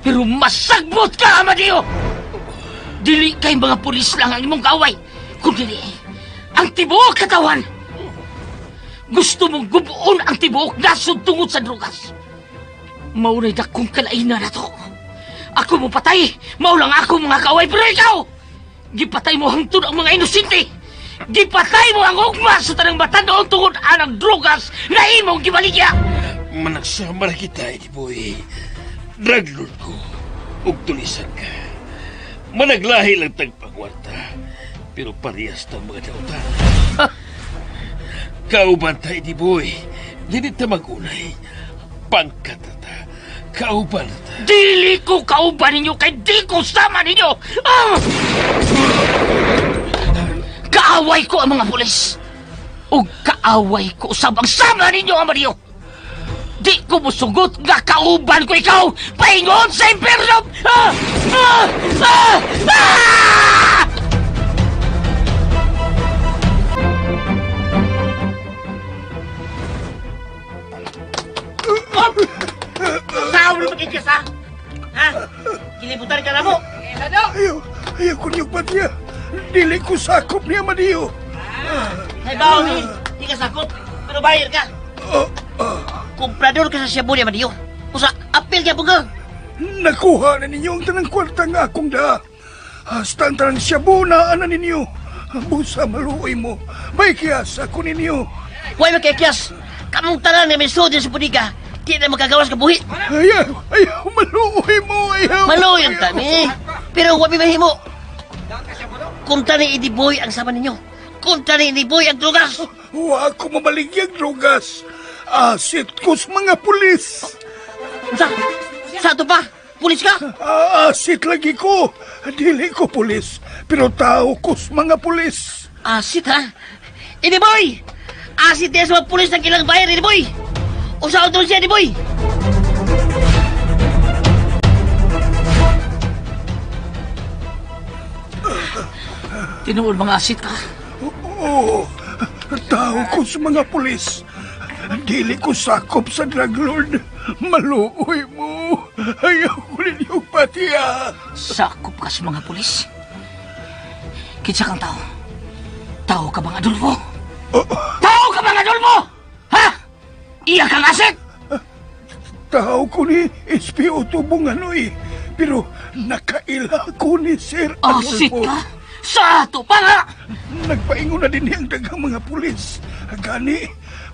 Pero masagbot ka, Amadio! Dili kay mga pulis lang ang imong kaway. Kung dili, ang tibuok katawan. Gusto mong gubuon ang tibuok nasod tungod sa drugas. Maunay na kong kalainan na to. Ako mo patay, maulang ako mga kaway, pero ikaw! Gipatay mo hangtod ang mga inosente. Gipatay mo ang ugma sa tanang bata noong tungod anang drugas na imong gibaligya. Managsama na kita, Hindi boy. Drug lord ko, ug tulisan ka. Managlahi lang tagpangwarta, pero parehas ng mga dautan. Kauban ta, Hindi boy. Dili ta magunay. Pangkatata. Kauban ta. Dili ko kauban ninyo kay di ko sama ninyo! Ah! Kaaway ko ang mga pulis. O kaaway ko usab ang sama ninyo, Amadio. Di ko musugot nga kauban ko ikaw. Paingon sa impyerno! Ah! Ah! Ah! Ah! Saan mo magkikis, ha? Ha? Kilibutan ka na mo. Ayaw ko niyong pati. Dili ko sakop niya, Amadio. Ay, baon eh. Di ka sakot. Pero bayar ka. Kumprador ka sa Cebu niya, Amadio. Usa, apel ka po ka. Nakuha na ninyo ang tanang kwarta nga akong da. Hasta ang tanang Cebu na ninyo. Busa maluoy mo. May kiyas ako ninyo. Huwag magkikias. Kamong tanan na may sodyo sa punika. Di na magkagawas ka buhi. Ayaw, maluoy mo, ayaw. Maluoy ang tani. Pero huwag mahimo. Kunta ni Hindi boy ang sama ninyo. Kunta ni Hindi boy ang drugas. Huwag ko mamaligyang drugas. Asit ko sa mga pulis. Sa ito pa? Pulis ka? Asit lagi ko. Dili ko pulis. Pero tao ko sa mga pulis. Asit, ha? Hindi boy! Asit niya sa mga pulis ng ilang bayar, Hindi boy! O sa auto siya, Hindi boy! Tinuod mga asit ka. Oo. Tao ko sa mga pulis. Dili ko sakop sa drug lord. Maluoy mo. Ayaw ko ninyong patiya. Sakop ka sa mga pulis. Kinsa kang tao? Tao ka bang Adolfo? Tao ka bang Adolfo? Ha? Iya kang aset? Tao ko ni SPO Tubunganoy. Pero nakaila ko ni Sir Adolfo. Asit ka? Sa ato pa nga! Nagpaingon na din niyang dagang mga pulis. Gani,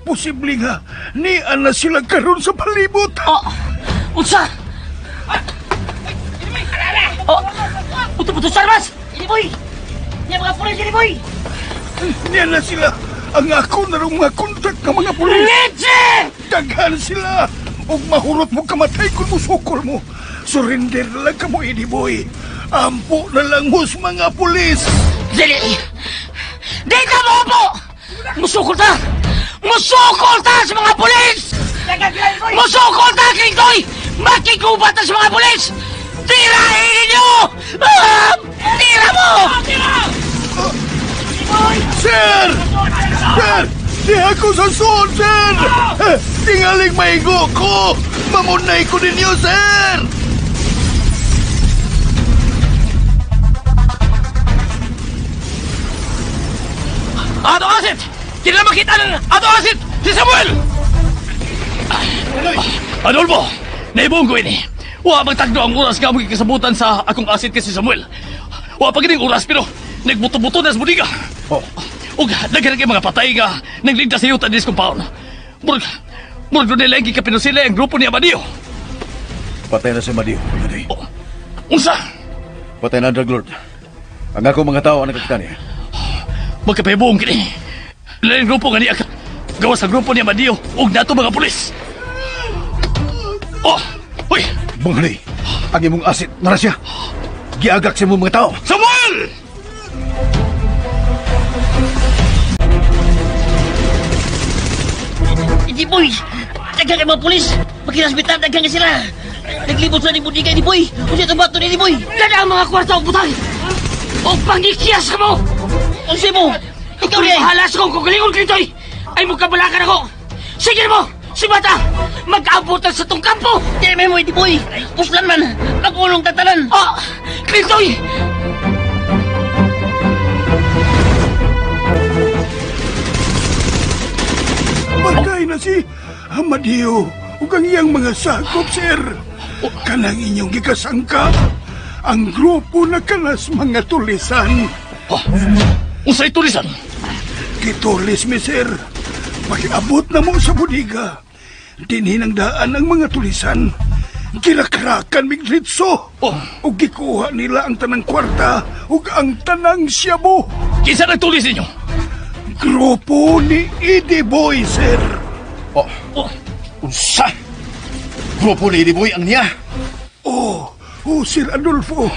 posible nga ni ana sila karon sa palibot. Unsa? Puto-puto sarmas! Iniboy! Yan mga pulis, Iniboy! Niyan na sila. Ang ako na rin mga kontak ng mga pulis. Leche! Daghan sila. O mahurot mo kamatay kung musukol mo. Surrender lang ka mo, Iniboy. Ampo na lang mo sa mga pulis. Dili! Di ka mo po! Musukol ta! Musukol ta sa mga pulis! Musukol ta, Kingdoy! Makikubat ta sa mga pulis! Tirahin ninyo! Tira mo! Sir! Sir! Di ako sa suod, sir! Tingaling maigo ko! Mamunay ko ninyo, sir! Ato Asit! Hindi na makita ng Ato Asit! Si Samuel! Adolfo! Naibong ko ini. Wa magtagdo ang oras nga mong kasabutan sa akong asit kasi Samuel. Wa pa gining oras pero nagbuto-buto na sa budiga. Ug daghan kay mga patay nga nagligtas sa yuta dis compound. Murag nila ang gikapino sila ang grupo ni Amadio. Patay na si Amadio. Unsa? Patay na Drug Lord. Ang ako mga tao ang nakakita niya. Magkapahibuong kini. Lain grupo nga niya gawa sa grupo ni Amadio ug nato mga pulis. Hoy! Bungali, ang imong asit na siya. Giagak sa imong mga tao. Samuel! Iniboy! Dagang kay mga pulis! Magkinasbitan, dagang ka sila! Naglibot sila ni Budiga, Iniboy! Kung siya ito bato ni Iniboy! Dada ang mga kwarta o butay! O pangikyas ka mo! Ang mo! Ikaw rin! Halas kong kugalingon ka ito'y! Ay magkabalakan ako! Sige mo! Si Bata! Mag-abutan sa tong kampo! Di mo, Iniboy! Puslan man! Magulong tatalan! Clintoy! Patay na si Amadio ug ang iyang mga sakop, sir. Kanang inyong gikasangka ang grupo na kanas mga tulisan. Unsay tulisan? Kitulis mi, sir. Pakiabot na mo sa budiga. Dinhi ng daan ang mga tulisan. Kinakrakan mig litso. Ug gikuha nila ang tanang kwarta ug ang tanang siyabo. Kinsa nagtulis ninyo? Grupo ni Eddie Boy, sir. Unsa? Grupo ni Eddie Boy ang niya? Sir Adolfo.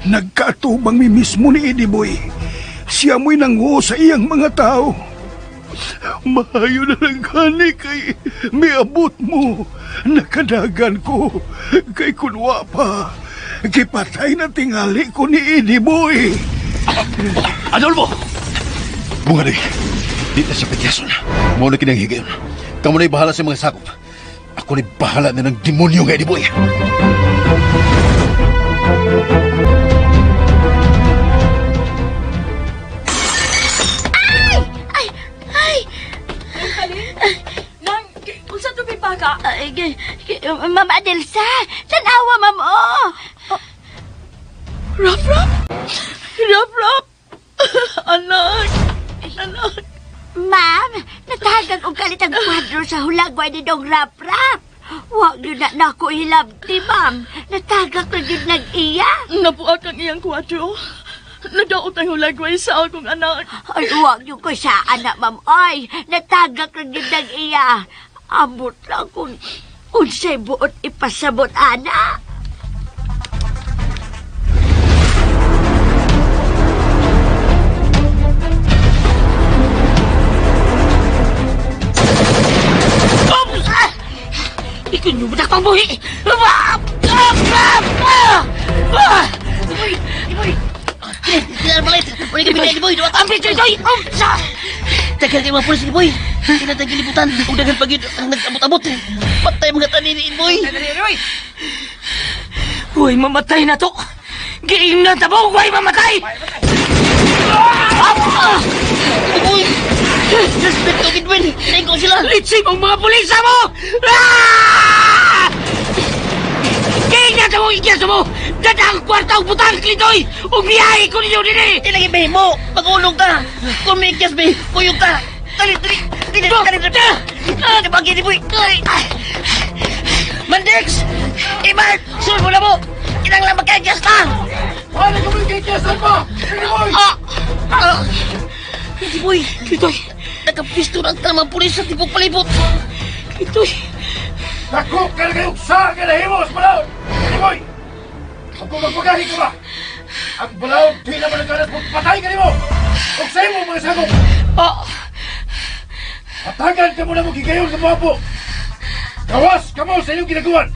Nagkatubang mi mismo ni Eddie Boy. Siya mo'y nanguho sa iyang mga tao. Mahayo na lang gani kay may abot mo. Nakadagan ko kay kunwa pa. Kipatay na tingali ko ni Eddie Boy. Adolfo! Bunga di. Di na siya petyason. Mao na kinang higayon. Kamu na'y bahala sa mga sakop. Ako na'y bahala na ng demonyo nga Eddie Boy. Ma'am Adelsa, tanawa, ma'am, Rap-rap? Rap-rap? Anak! Anak! Ma'am, natagag og kalit ang kwadro sa hulagway ni Dong Rap-Rap. Huwag nyo na nako hilabti, ma'am. Natagak na yun nag-iya. Nabuak ang iyang kwadro. Nadaot ang hulagway sa akong anak. Ay, huwag nyo ko sa anak, ma'am. Ay, natagak na yun nag-iya. Amot lang kung unsay buot ipasabot, anak. Ikaw nyo batak pang buhi! Iboy! Iboy! Iboy! Iboy! Iboy! Iboy! Iboy! Iboy! Iboy! Iboy! Tagal kayo mga pulis ni Boy. Kinatang gilibutan. Kung dagan pagid ang nag-abot-abot. Patay mga taniniin, Boy. Huwag mamatay na to. Giing na tabo, huwag mamatay! Boy! Respect to Kidwin. Hinayin ko sila. Litsing ang mga pulisa mo! Ah! Giing na tabo, ikyas mo! Dadang kwarta ang butang, Klitoy! Umiyahe ko ninyo din eh! Ilagay, Be, mo. Mag-ulong ka. Kung may ikyas, Be, kuyog ka. Dali. Dibagi ni Boy. Mandix! Iman! Sul mo na mo! Kinang lang magkaikyas na! Wala ko may kikyasan pa! Hindi, Boy. Klitoy! Nakapisto na ang tamang pulis sa tipong palibot. Klitoy! Dako ka na kayong sa ganahimos, Balaod! Hindi, boy! Ako magpagahi ka ba? Ang Balaod, di naman nagkanas mo, patay ka ni mo! Huwag sa'yo mo, mga sagong! Patagan ka muna mo gigayon sa mga po! Gawas ka mo sa inyong ginagawan!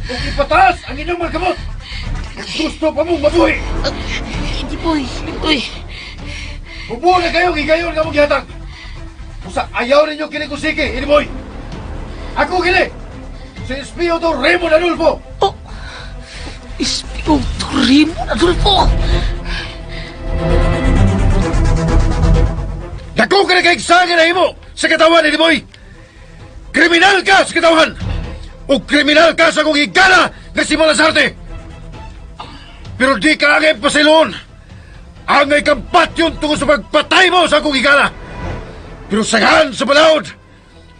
Kung ipataas ang inyong mga gamot! Gusto pa mong mabuhi! Hindi, Boy. Klitoy. Bubuo na kayo, gigayon ka mong gihatag! Kusa ayaw ninyo kinikusiki, hindi, boy! Ako kini! Si Espioto Raymond Adolfo! Espioto Raymond Adolfo! Dako ka na kaiksagan na himo sa katawan, hindi, boy! Kriminal ka sa katawan! O kriminal ka sa kong higala na si Malasarte! Pero di ka angay pasiloon! Angay kang patyon tungkol sa pagpatay mo sa akong higala! Pero sagahan sa Balaod,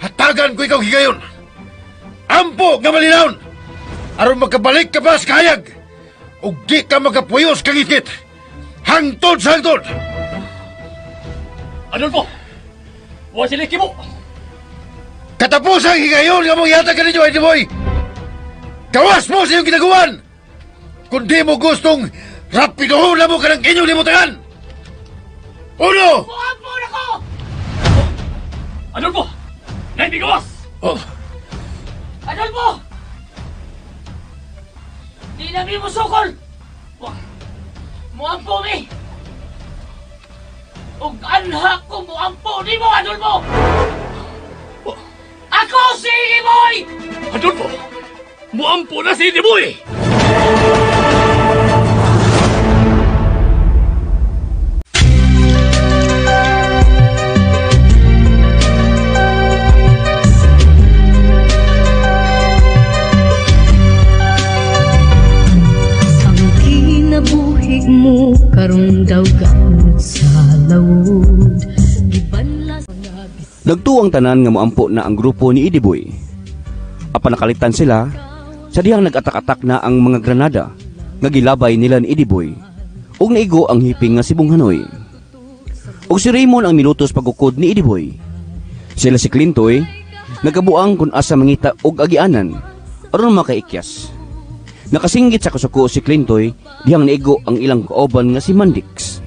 hatagan ko ikaw higayon! Ampo nga malinawon! Aron magkabalik ka pa sa kahayag! O di ka magkapuyos kang itkit! Hangtod sa hangtod! Adolfo! Huwag sila mo! Katapos ang higayon nga mong yatag ka ninyo, Eddie Boy! Gawas mo sa iyong ginagawan! Kung di mo gustong rapidohon na mo ka ng inyong limutangan! Uno! Buhampo na ko! Adolfo! Naibi gawas! Oh, Adolfo! Di na mi mo sukol! Muampo mi! Ug anha ko muampo di mo, Adolfo! Ako si Iboy! Adolfo! Muampo na si Diboy! Nabuhig mo karong daw gamit sa lawod. Nagtuang tanan nga moampo na ang grupo ni Idiboy. Apan nakalitan sila sa dihang nag-atak-atak na ang mga granada nga gilabay nila ni Idiboy ug naigo ang hiping nga si Bunghanoy. Ug si Raymond ang minutos pagukod ni Idiboy. Sila si Clintoy nagabuang kun asa mangita og agianan aron makaikyas. Nakasinggit sa kasuko si Clintoy dihang naigo ang ilang kauban nga si Mandix.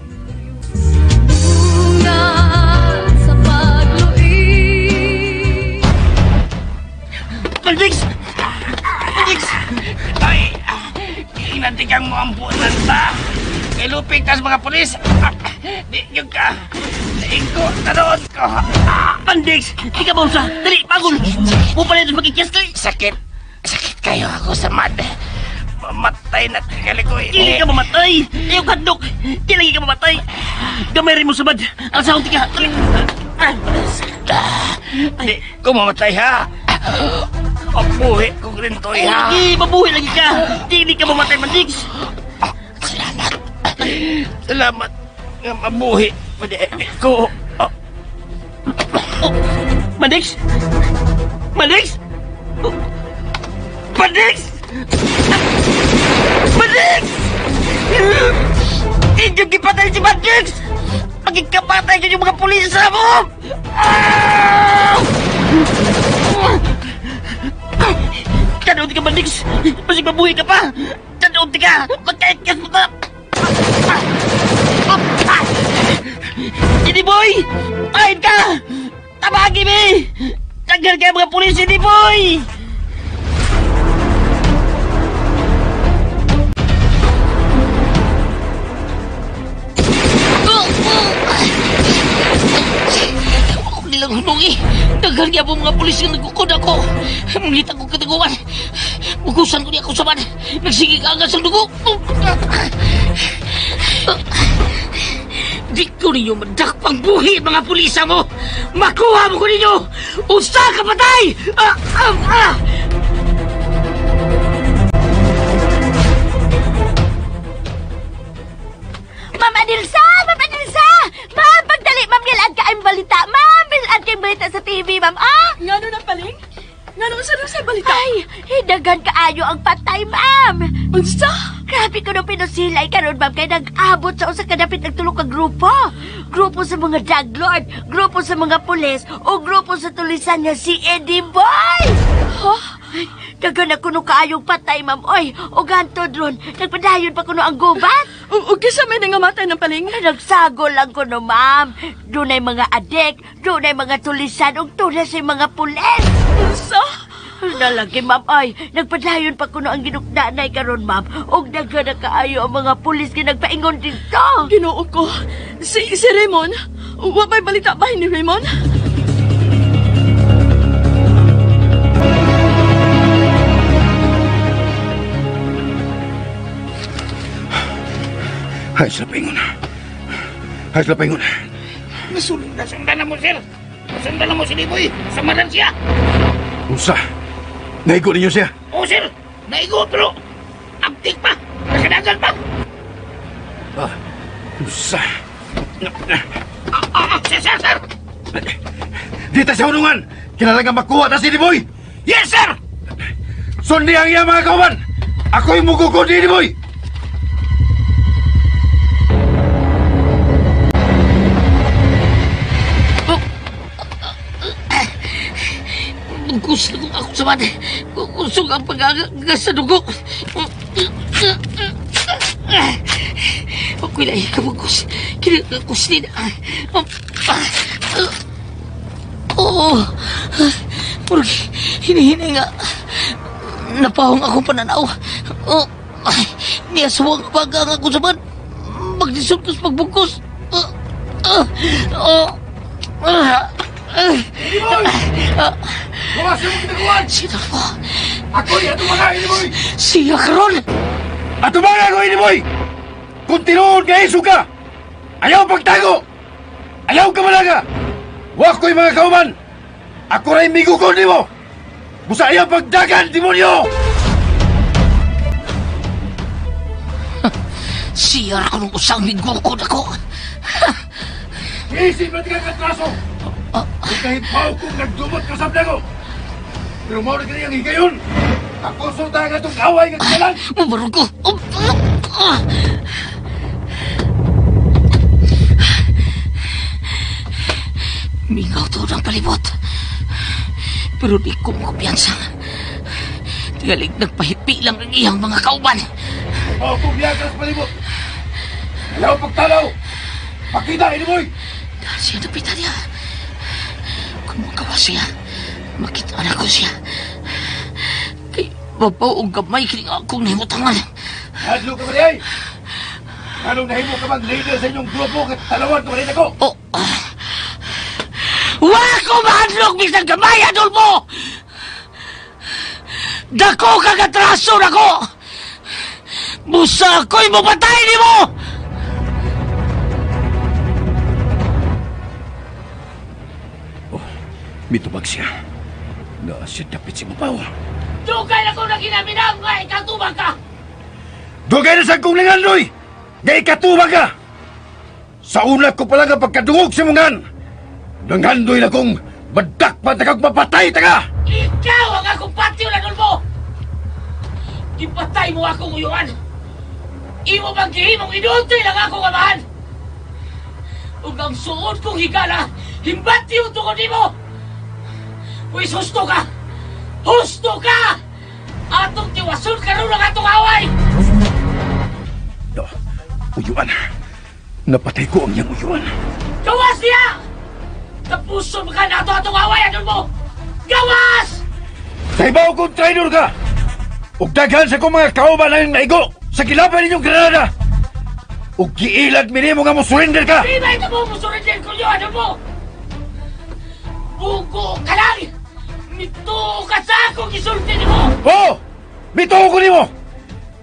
Mandix! Mandix! Ay! Inatikang mo ang punan ta! Kay lupig tas mga pulis! Di yung ka! Naingko! Tanood ko! Mandix! Di ka bausa! Dali! Bagol! Pupalit ang magkikyas ka! Sakit! Sakit kayo ako sa mad! Mamatay na kalikoy! Dili ka mamatay! Ayaw kadok! Di lagi ka mamatay! Gamay rin mo sabad! Ang sahong tika! Dali! Di ko mamatay ha! Mabuhi ko rin to ha! Hindi! Mabuhi lagi ka! Dili ka mamatay, Mandix! Salamat! Salamat nga mabuhi! Pwede ko! Mandix! Mandix! Mandix! Mandix! Inyong gipatay si Mandix! Magkikapatay ka yung mga pulis mo! Tanood ka, Mandix! Masig mabuhi ka pa! Tanood ka! Magkaikas mo na! Hindi, boy! Kain ka! Tabagi, me! Tagal ka mga pulis, hindi, boy! ang hunungi. Daghan niya po mga pulis nga nagkukod ako. Mangita ko kataguan. Bukusan ko niya ako sa man. Nagsige ka agad sa dugo. Di ko ninyo madakpang buhi, mga pulisa mo! Makuha mo ko ninyo! Usa ka patay! Ma'am Adilsa! Ma'am Adilsa! Ma'am, pagdali, ma'am, gilaan ka ang balita. Ma'am, gilaan ka ang balita sa TV, ma'am. Nga na paling? Nga na sa balita? Ay, hidagan kaayo ang patay, ma'am. Unsa? Grabe ko nung pinusilay karon, ma'am, kay nag-abot sa usa ka dapit nagtulog ka grupo. Grupo sa mga drug lord, grupo sa mga pulis, o grupo sa tulisan niya si Eddie Boy! Dagan na kuno kaayong patay, ma'am. Oy, o gantod ron, nagpadayon pa kuno ang gubat. O kisa may nangamatay ng paling? Nagsago lang kuno, ma'am. Doon ay mga adik, doon ay mga tulisan, o tulas ay mga pulis. Unsa? Nalagi, ma'am, ay, nagpadayon pa kuno ang ginukdanay karon, ma'am. Og dagan na kaayo ang mga pulis nga nagpaingon dito. Ginoo ko. Si Raymond? Wa may balita ba ni Raymond? Hay sila paingon. Nasundan na mo, sir. Nasundan na mo si Diboy. Samaran siya. Unsa? Naigo ninyo siya? Oo, sir. Naigo, pero aktik pa. Nakadagan pa. Unsa? Sir. Dito sa hunungan! Kinalagang makuha na si Diboy! Yes, sir! Sundi ang iya mga kauban! Ako'y mugugod ni Diboy! Gusto ko ako sa mati. Gusto ko ang pag-agas sa dugo. Ako'y lahi kabugos. Kinagagos nila. Murag hinihinay nga. Napahong ako pananaw. Niyasawang pag-agas ako sa man. Magdisuntos pagbugos. Bukas yung magtaguan! Sino ko? Ako'y atumangain ni Boy! Siya karon! Atumangain ko ni Boy! Kung tinuod ka iso ka! Ayaw pagtago! Ayaw ka malaga! Huwag ko'y mga kauman! Ako rin migukon ni mo! Busa ayaw pagdagan, demonyo! Siya ako nung usang migukon ako! Isip na tingnan katraso! Kung kahit pao kong nagdumot ka sa blago! Pero mao na kaniyang higayon! Kakonsulta nga itong away nga kasalan! Mamarong ko! Mingaw to ng palibot. Pero di ko kumpiyansa. Tigalig nagpahipi lang ang iyang mga kauban. Mao kong biyagas palibot! Ayaw pagtalaw! Pakita, Iniboy! Dahil siya napitan niya. Kung magawa siya, makita na ko siya. Kay babaw o gamay kini akong nahimutangan. Hadlo ka ba di ay? Anong nahimo ka bang leader sa inyong grupo kat talawan ka ba rin ako? Wala ko mahadlok bisang gamay, Adolfo! Dako kagatraso na ko! Busa ako'y mapatay ni mo! Mitubag siya. Siya dapit si Mapaw. Dugay na ko na ginaminang nga ikatubag ka! Dugay na sa kong lingandoy! Nga ikatubag ka! Sa una ko pala nga pagkadungog si Mungan! Nangandoy na kong badakpat na kang mapatay taga! Ikaw ang akong patio na Adolfo! Ipatay mo akong uyuan! Imo bang gihimong inultoy lang akong amahan! Ug ang suod kong higala, himbati yung tukod mo! Pues husto ka! Husto ka! Atong tiwason ka rin ang atong away! Uyuan. Napatay ko ang iyang uyuan. Gawas niya! Tapuson ka na ito atong away, Adolfo! Gawas! Sa ibaw kong traidor ka! Ug daghan sa kong mga kauban ang naigo sa kilapay ninyong Granada! Ug giilad minimo nga mo surrender ka! Di ba ito mo surrender ko niyo, Adolfo? Bugo ka lang! Nito ka sa akong isulti mo! Oo! Bituo ko nimo!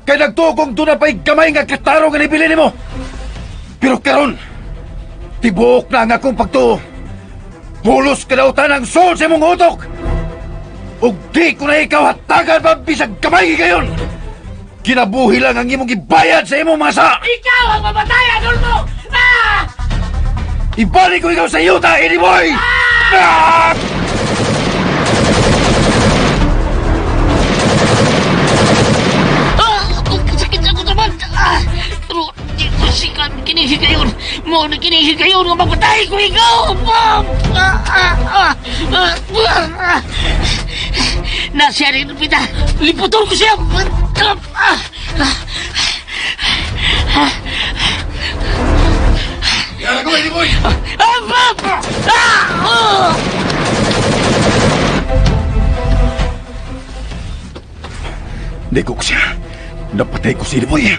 Kay nagtuo kong doon na pa'y gamay nga kataro nga nibili nimo! Pero karon, tibuok na ang akong pagtuo. Pulos kadautan ang sol sa imong utok! Ug di ko na ikaw hatagan pa bisag gamay gayon! Kinabuhi lang ang imong ibayad sa imong masa! Ikaw ang mamatay, Adolfo! Ah! Ibalik ko ikaw sa yuta, Eddie Boy! Ah! Sakit ako naman! Pero di ko sikat kinihigayon! Mo na kinihigayon nga mamatay ko ikaw! Nasya rin pita! Liputol ko siya! Kaya ko, Eddie Boy! Nego ko siya. Napatay ko si Eddie Boy.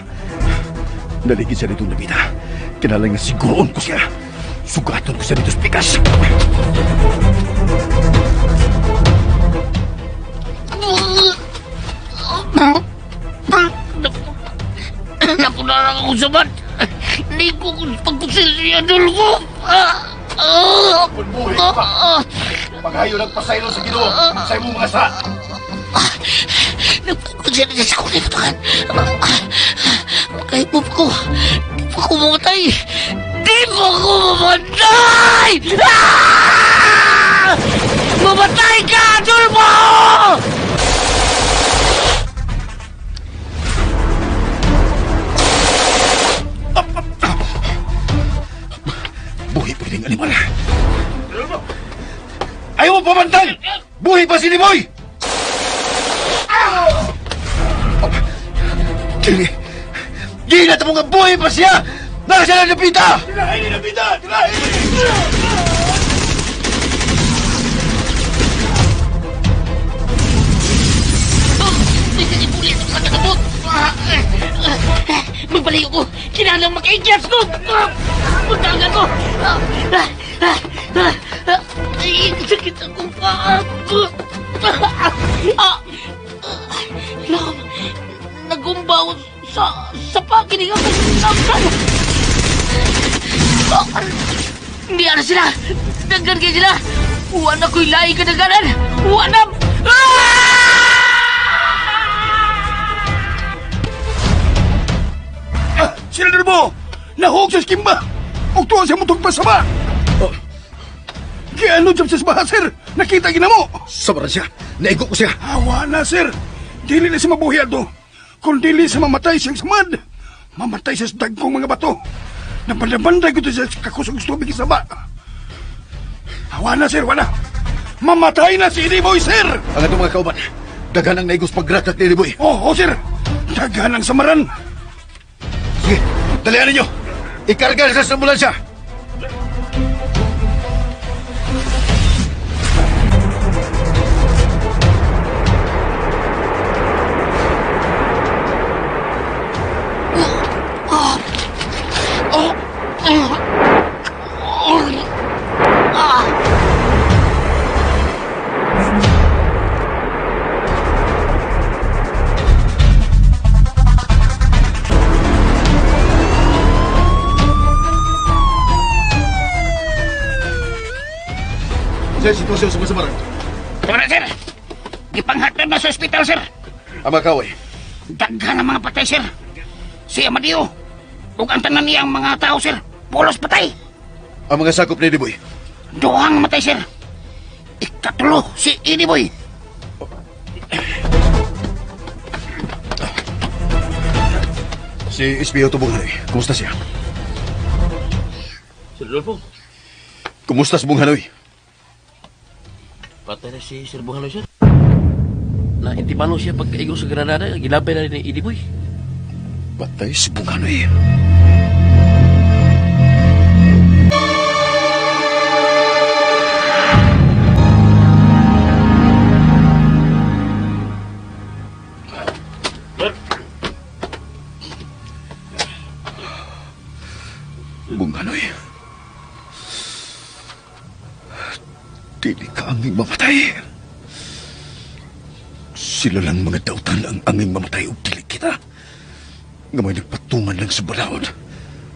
Naligid siya nitong nabita. Kinalang na siguroon ko siya. Sugaton ko siya dito sa pikas. Napunarang ako sa mat! Hindi ko pagkusil si Adolfo! Punbuhay pa! Paghayo nagpasaylo sa Ginoo sa imong mga sa! Nagpagkusil niya sa kuliputan! Kahit mo ko! Di pa ko mamatay! Di pa ko mamatay! Mamatay ka, Adolfo! Buhay pa rin animal. Ayaw mo pamantang! Buhay pa si Nimoy! Gina mo nga buhay pa siya! Nasa na napita! Tirahin ni napita! Tirahin! Magbalayo ko! Kinalang maka-injures ko! Magdagan ko! Ay, sakit akong paa! Nagumbaw sa pakinig ako saktan! Hindi na sila! Daggan kayo sila! Uwan na ko'y lahi kadaganan! Uwan na! Sila mo! Nahog sa skimba! Huwag tuwa siya mutog pa sama! Kaya ano dyan sa baha, sir? Nakita gina mo! Sabaran siya! Naigo ko siya! Hawa na, sir! Dili na si mabuhi ato. Kung dili sa mamatay siyang samad, mamatay siya sa dagkong mga bato. Nabanday ko ito sa kakusog tubig sa ba. Hawa na, sir! Wala! Mamatay na si Eddie Boy, sir! Ang atong mga kauban, daghan ang naigos pagrakat ni Eddie Boy. Oo, sir! Daghan ang samaran! Sige, dalihan ninyo! Ikarga na sa ambulansya! Sa sitwasyon sa Masamarang. Tara, sir! Ipanghatid na sa ospital, sir! Ang mga kaway. Daghan ang mga patay, sir! Si Amadio! Ug ang tanan niyang mga tao, sir! Pulos patay! Ang mga sakop ni Eddie Boy. Duhang matay, sir! Ikatulo si Eddie Boy! Si Espio Tubong-Hanoy, kumusta siya? Sir Rodolfo, Kumusta sa Bung-Hanoy? patay na si Sir Buhaloy, sir. Naintimano siya pagkaigo sa Granada. Ginabay na rin ni Eddie Boy. Patay si Bung-Hanoy. Dili ka anging mamatay. Sila lang mga dautan ang anging mamatay ug dili kita. Nga may nagpatuman lang sa balaod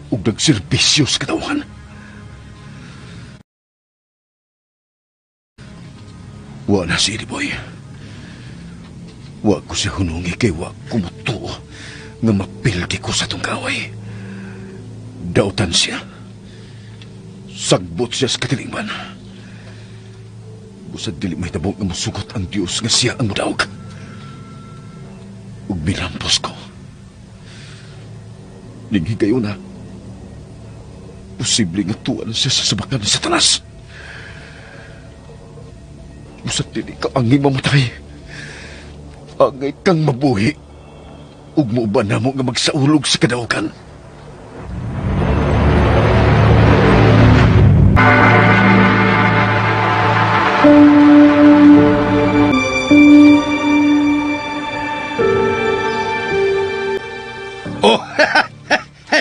ug nagserbisyo sa katawan. Wa na si Ediboy. Wa ko siya hunungi kay wa kumutuo nga mapildi ko sa tong kaway. Dautan siya. Sagbot siya sa katilingban. Busad dili may tabong nga musugot ang Diyos nga siya ang mudawag. Ug minampos ko. Ninghigayo na. Posible nga tuwan siya sa sabakan ni Satanas. Busad dili ka angay mamatay. Angay kang mabuhi. Ug muuban na mo nga magsaulog sa kadaugan. Oh,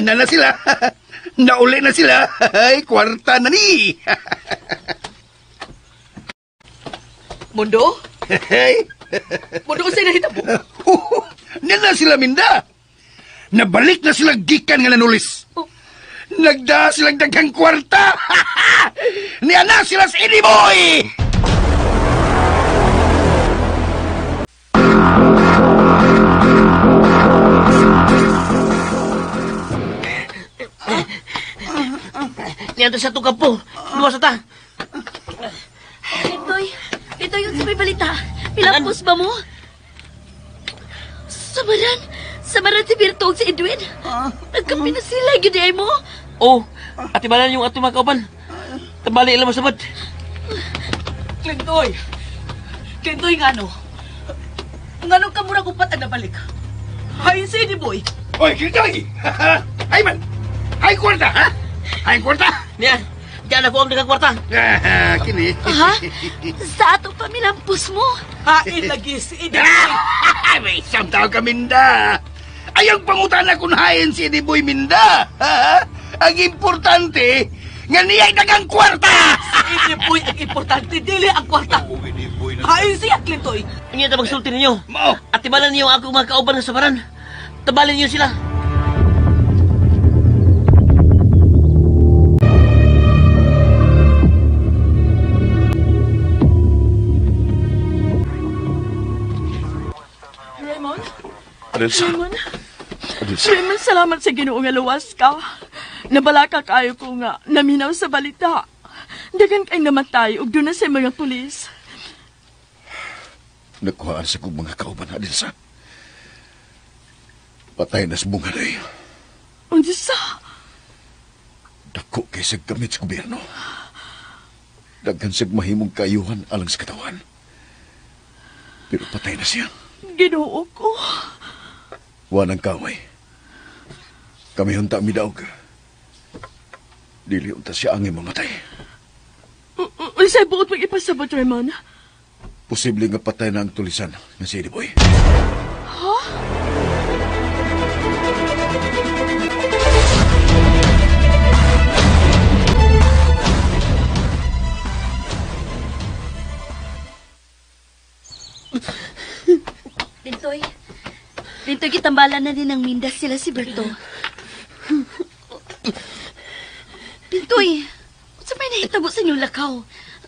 na sila. Nauli na sila. Ay, kwarta na ni. Mundo? Hey. Mundo, kasi nahitabo. Na sila, Minda. Nabalik na sila gikan nga nanulis. Nagda silang daghang kwarta. Niya na sila sa Ediboy. Niyan sa tukap po. Luwas ta. Ito yung sa may balita. Pilampos ba mo? Samaran si Birtog si Edwin. Nagkampi na sila, giday mo. Oh, atibalan yung ating mga kauban. Tambali ilang masabad. Clintoy nga no. Ngano ka muna kupat ang nabalik? Hay, si Ediboy. Oy, Clintoy! Ay man! Ay kwarta, ha? Ay kwarta! Niyan, diyan ako ang nagkakwarta. Kini. Ha? Sa atong pamilampos mo? Hain lagi si Ediboy. May isang tao ka, Minda. Ayang pangutana kung hain si Ediboy, Minda. Ha? Ang importante, nga niya'y dagang kwarta! Si Ediboy ang importante, dili ang kwarta. Hain siya, Clintoy. Hindi na magsulti ninyo. Atibalan niyo ang akong mga kauban ng samaran. Tabalin niyo sila. Raymond, salamat sa Ginoo nga luwas ka. Nabalaka kayo ko nga naminaw sa balita. Dagan kay namatay ug doon na sa mga pulis. Nakuhaan sa kong mga kauban na din sa patay na sa bunga na iyo. Undi sa? Dako kay sa gamit sa gobyerno. Daghan sa mahimong kayuhan alang sa katawan. Pero patay na siya. Ginoo ko. Wanang kaway. Kami hunta midaog. Dili unta siya angin mamatay. Unsay buot mag-ipasabot, Raymond? Posible nga patay na ang tulisan nga si Ediboy. Ha? Dintoy kitambalan na din ng mindas sila si Berto. Dintoy, sa may nahitabo sa inyong lakaw,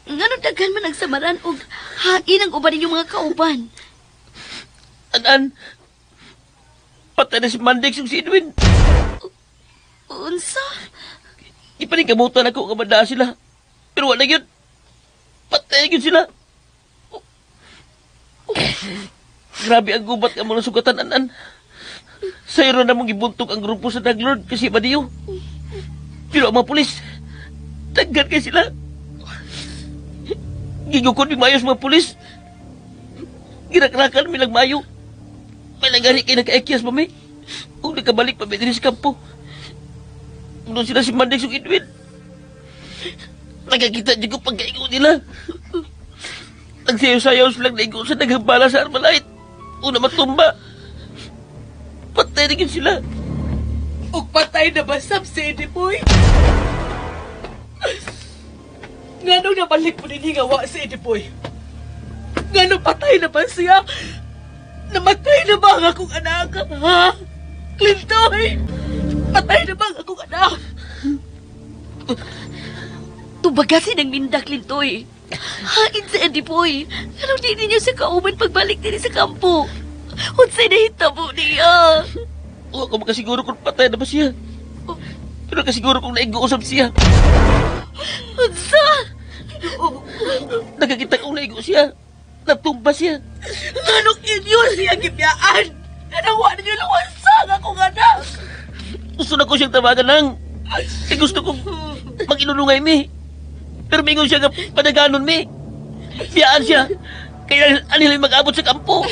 ngano daghan man nagsamaran og hain ang uban ninyong mga kauban. Anan, patay na si Mandix ug si Edwin. Unsa? Ipaningkamutan ako nga manda sila. Pero wala yun. Patay yun sila. Grabe ang gubat nga mga sugatan, Anan. Sayro na mong ibuntog ang grupo sa Daglord kasi Badiyo. Pero ang mga pulis, taggan kay sila. Gigukod mi mayo sa mga pulis. Girakrakan mi lang mayo. May nagari kay nagkaikyas pa mi. Kung nakabalik pa mi din sa kampo. Doon sila si Mandix ug Edwin. Nagkakita di ko pagkaigo nila. Nagsayaw-sayaw silang naigo sa naghambala sa Armalite. Una matumba. Patay na sila. Ug patay na ba sab si Ediboy? Nganong nabalik mo din hingawa si Edipoy? Nganong patay na ba siya? Namatay na ba ang akong anak, ha? Clintoy! Patay na ba ang akong anak? Tubagasin ang minda, Clintoy. Hain sa Edipoy. Ano di ninyo sa kauban pagbalik din sa kampo? Unsay nahitabo niya? Huwag ko makasiguro kung patay na ba siya. Pero kasiguro kung naigo-usap siya. Unsa? Nakakita kong naigo siya. Natumba siya. Anong inyo siya gibiyaan? Kanawa ninyo luwansang akong anak. Gusto na ko siyang tawagan lang. Gusto kong mag-inulungay mi. Pero mingon siya nga padaganon mi. Biyaan siya. Kaya anilay mag-abot sa kampo.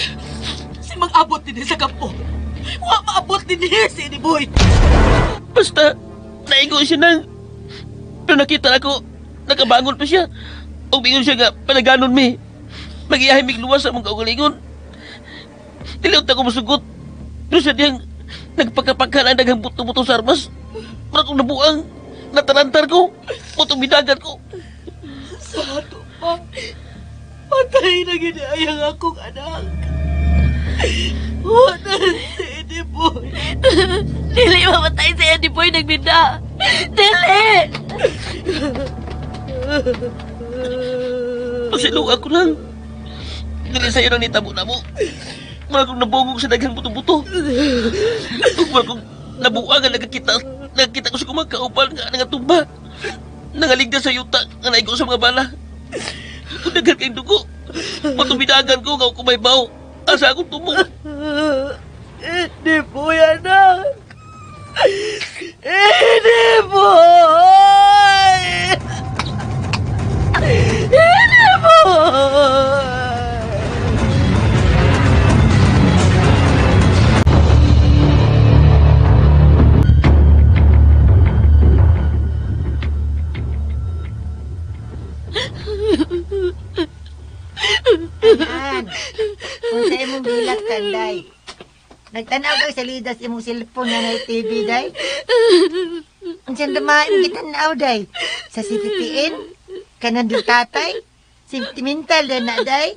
Si mag-abot din sa kampo. Wa maabot din si Edipoy. Basta, naigo siya nang. Pero nakita ako, nakabangon pa siya. O mingon siya nga padaganon mi. Mag-iyahin mig luwas sa mong kaugalingon. Diliot ako masugot. Pero siya diyang nagpagkapagkan ang daghang buto-buto sa armas. Para kong nabuang, natarantar ko, putong bidagan ko. Sa ato pa, patay na ginayang akong anak. Wala si Edipoy. Dili mamatay si Edipoy nagbinda. Dili! Pasiluan ko lang. Dili sa'yo nang nitabo na mo. Wala kong nabungog sa daghang buto-buto. Wala kong nabuang ang nagkita ko sa kumagkaupan nga nangatumba. Nangaligda sa yuta nga naigo sa mga bala. Kung daghan kayong dugo, matubidagan ko nga kumaybaw. Asa akong tumo. Edipoy, anak. Edipoy! Edipoy! Anan, kung sa imong bilat kanday. Nagtanaw kang salida sa imong cellphone na na TV, day. Ang siyang gitanaw, day. Sa CPPN, kanan din tatay, sentimental din na, day.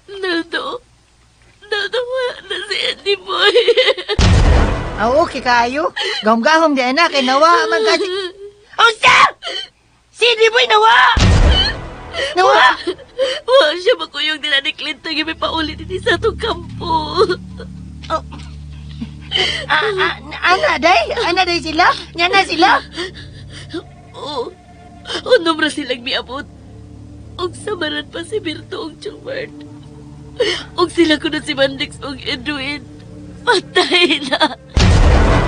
Naldo, na si Edipoy. Okay kayo. Gahom-gahom din na, kay nawa man kasi. Usa! Si Edipoy nawa! Nawa! Wa siya makuyong nila ni Clinton yung may paulit din sa itong kampo. Ana day sila? Nyana sila? Oo. Nombra silang miabot. Og samaran pa si Berto og Chumart. Og sila ko na si Mandix og Edwin. Patay na.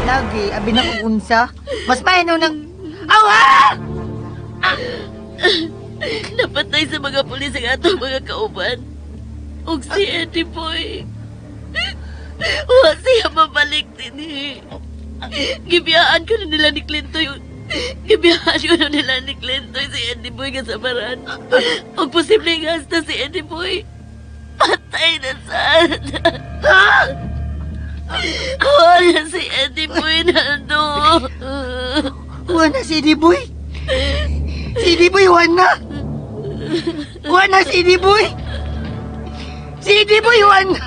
Lagi, abi na kong unsa. Mas mainaw ng... Awa! Napatay sa mga pulis ang atong mga kauban. Og si Edipoy. Wa siya mabalik din eh. Gibiyaan ko na nila ni Clinton. Gibiyaan ko na nila ni Clinton si Edipoy kasamaran. Og posible nga hasta si Edipoy. Patay na sana. Wala si Edipoy Nando. Wala si Edipoy? Si Edipoy wala. Wala si Edipoy. Si Edipoy wala.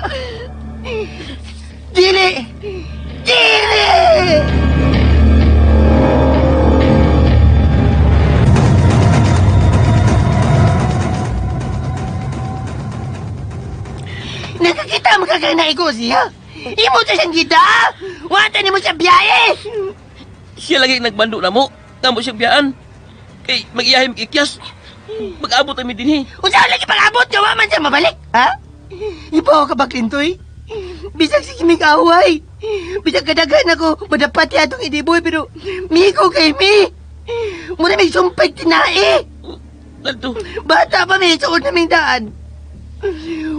Dili. Dili! Nakakita mo ka kang naigo siya? Imo ta siyang gida! Wata ni mo siya biyahe! Siya lagi nagbando na mo. Nga mo siyang biyaan. Kay mag-iyahim kikyas. Mag-abot kami din eh. Unsa lagi pag-abot? Gawa man siya mabalik, ha? Ipaw ka ba, Clintoy? Bisag si Kimig away. Bisag kadagan ako, madapat niya itong Edipoy, pero migo kay mi. Muna may sumpay tinae. Naldo. Bata pa may suod naming daan.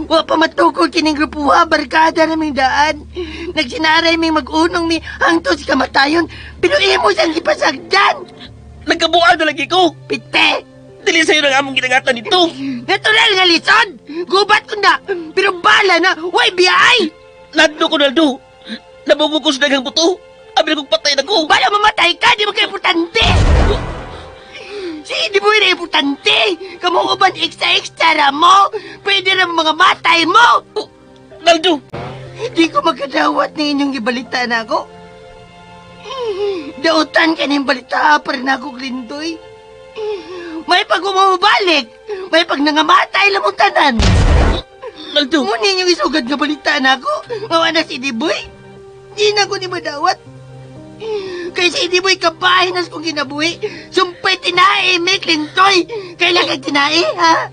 Wa pa matukod kining grupuha, barkada naming daan. Nagsinaray may mag-unong mi hangtod si kamatayon, pero imo siyang ipasagdan. Nagkabuan na lagi ko. Pite! Dili sa'yo na among ginagatan dito. Natural nga lisod! Gubat ko na! Pero bala na! Way biyay! Nando ko, Naldo. Nabugog ko sa daghang buto. Abil kong patay na ko. Bala mamatay ka! Di mo kayo importante! Si Idiboy na importante. Kamu uban extra ra mo. Pwede na mga matay mo. Naldo! Di ko magkadawat ng inyong ibalita na ako. Dautan ka niyang balita pa rin ako, Glindoy. May pag umabalik, may pag nangamatay lamutanan. Naldo! Muna inyong isugad nga balita na ako. Mawa na si Idiboy. Di na ko ni madawat. Kay si Idiboy kabahin nas kong ginabuhi. Sumpay tinae, may Glindoy. Kailangan tinae, ha?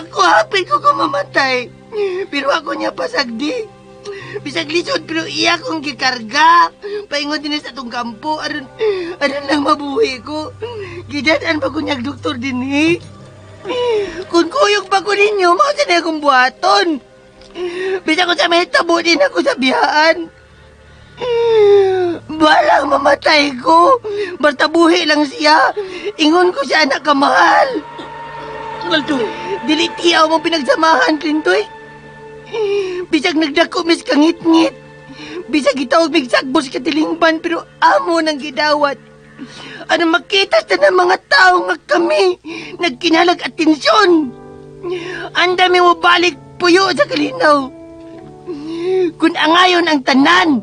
Ako hapin ko kumamatay. Pero ako niya pasagdi. Bisag lisod pero iya kong gikarga. Paingon din sa itong kampo. Aron lang mabuhi ko. Gidadaan pa ko niyag doktor din eh. Kung kuyog pa ko ninyo, mausa na akong buhaton. Bisag ko sa may tabo din ako sa biyaan. Balang mamatay ko. Basta buhi lang siya. Ingon ko siya anak kamahal. Naldo! Dili tiyaw mong pinagsamahan, Clintoy. Bisag nagdako mis kangit-ngit. Bisag itawag mig sagbos katilingban pero amo nang gidawat. Ano makita sa ng mga tao nga kami nagkinalag atensyon. Ang dami mo balik puyo sa kalinaw. Kung angayon ang tanan,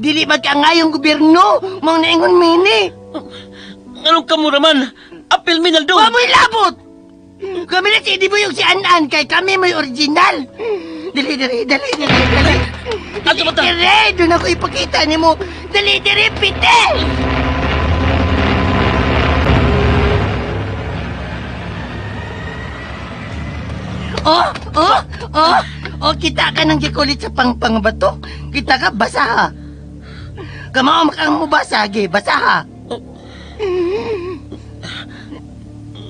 dili mag-angayon gobyerno, mong naingon mini. Anong kamo naman? Apil mi, Naldo! Amoy labot! Kami na si Idiboy yung si Anan, kay kami may original. Dali. Ato ba ta? Dali, doon ako ipakita ni mo. Dali, pite! Oh, kita ka nang gikulit sa pangpang bato. Kita ka, basa ha. Kamao makang mo basa, basa ha.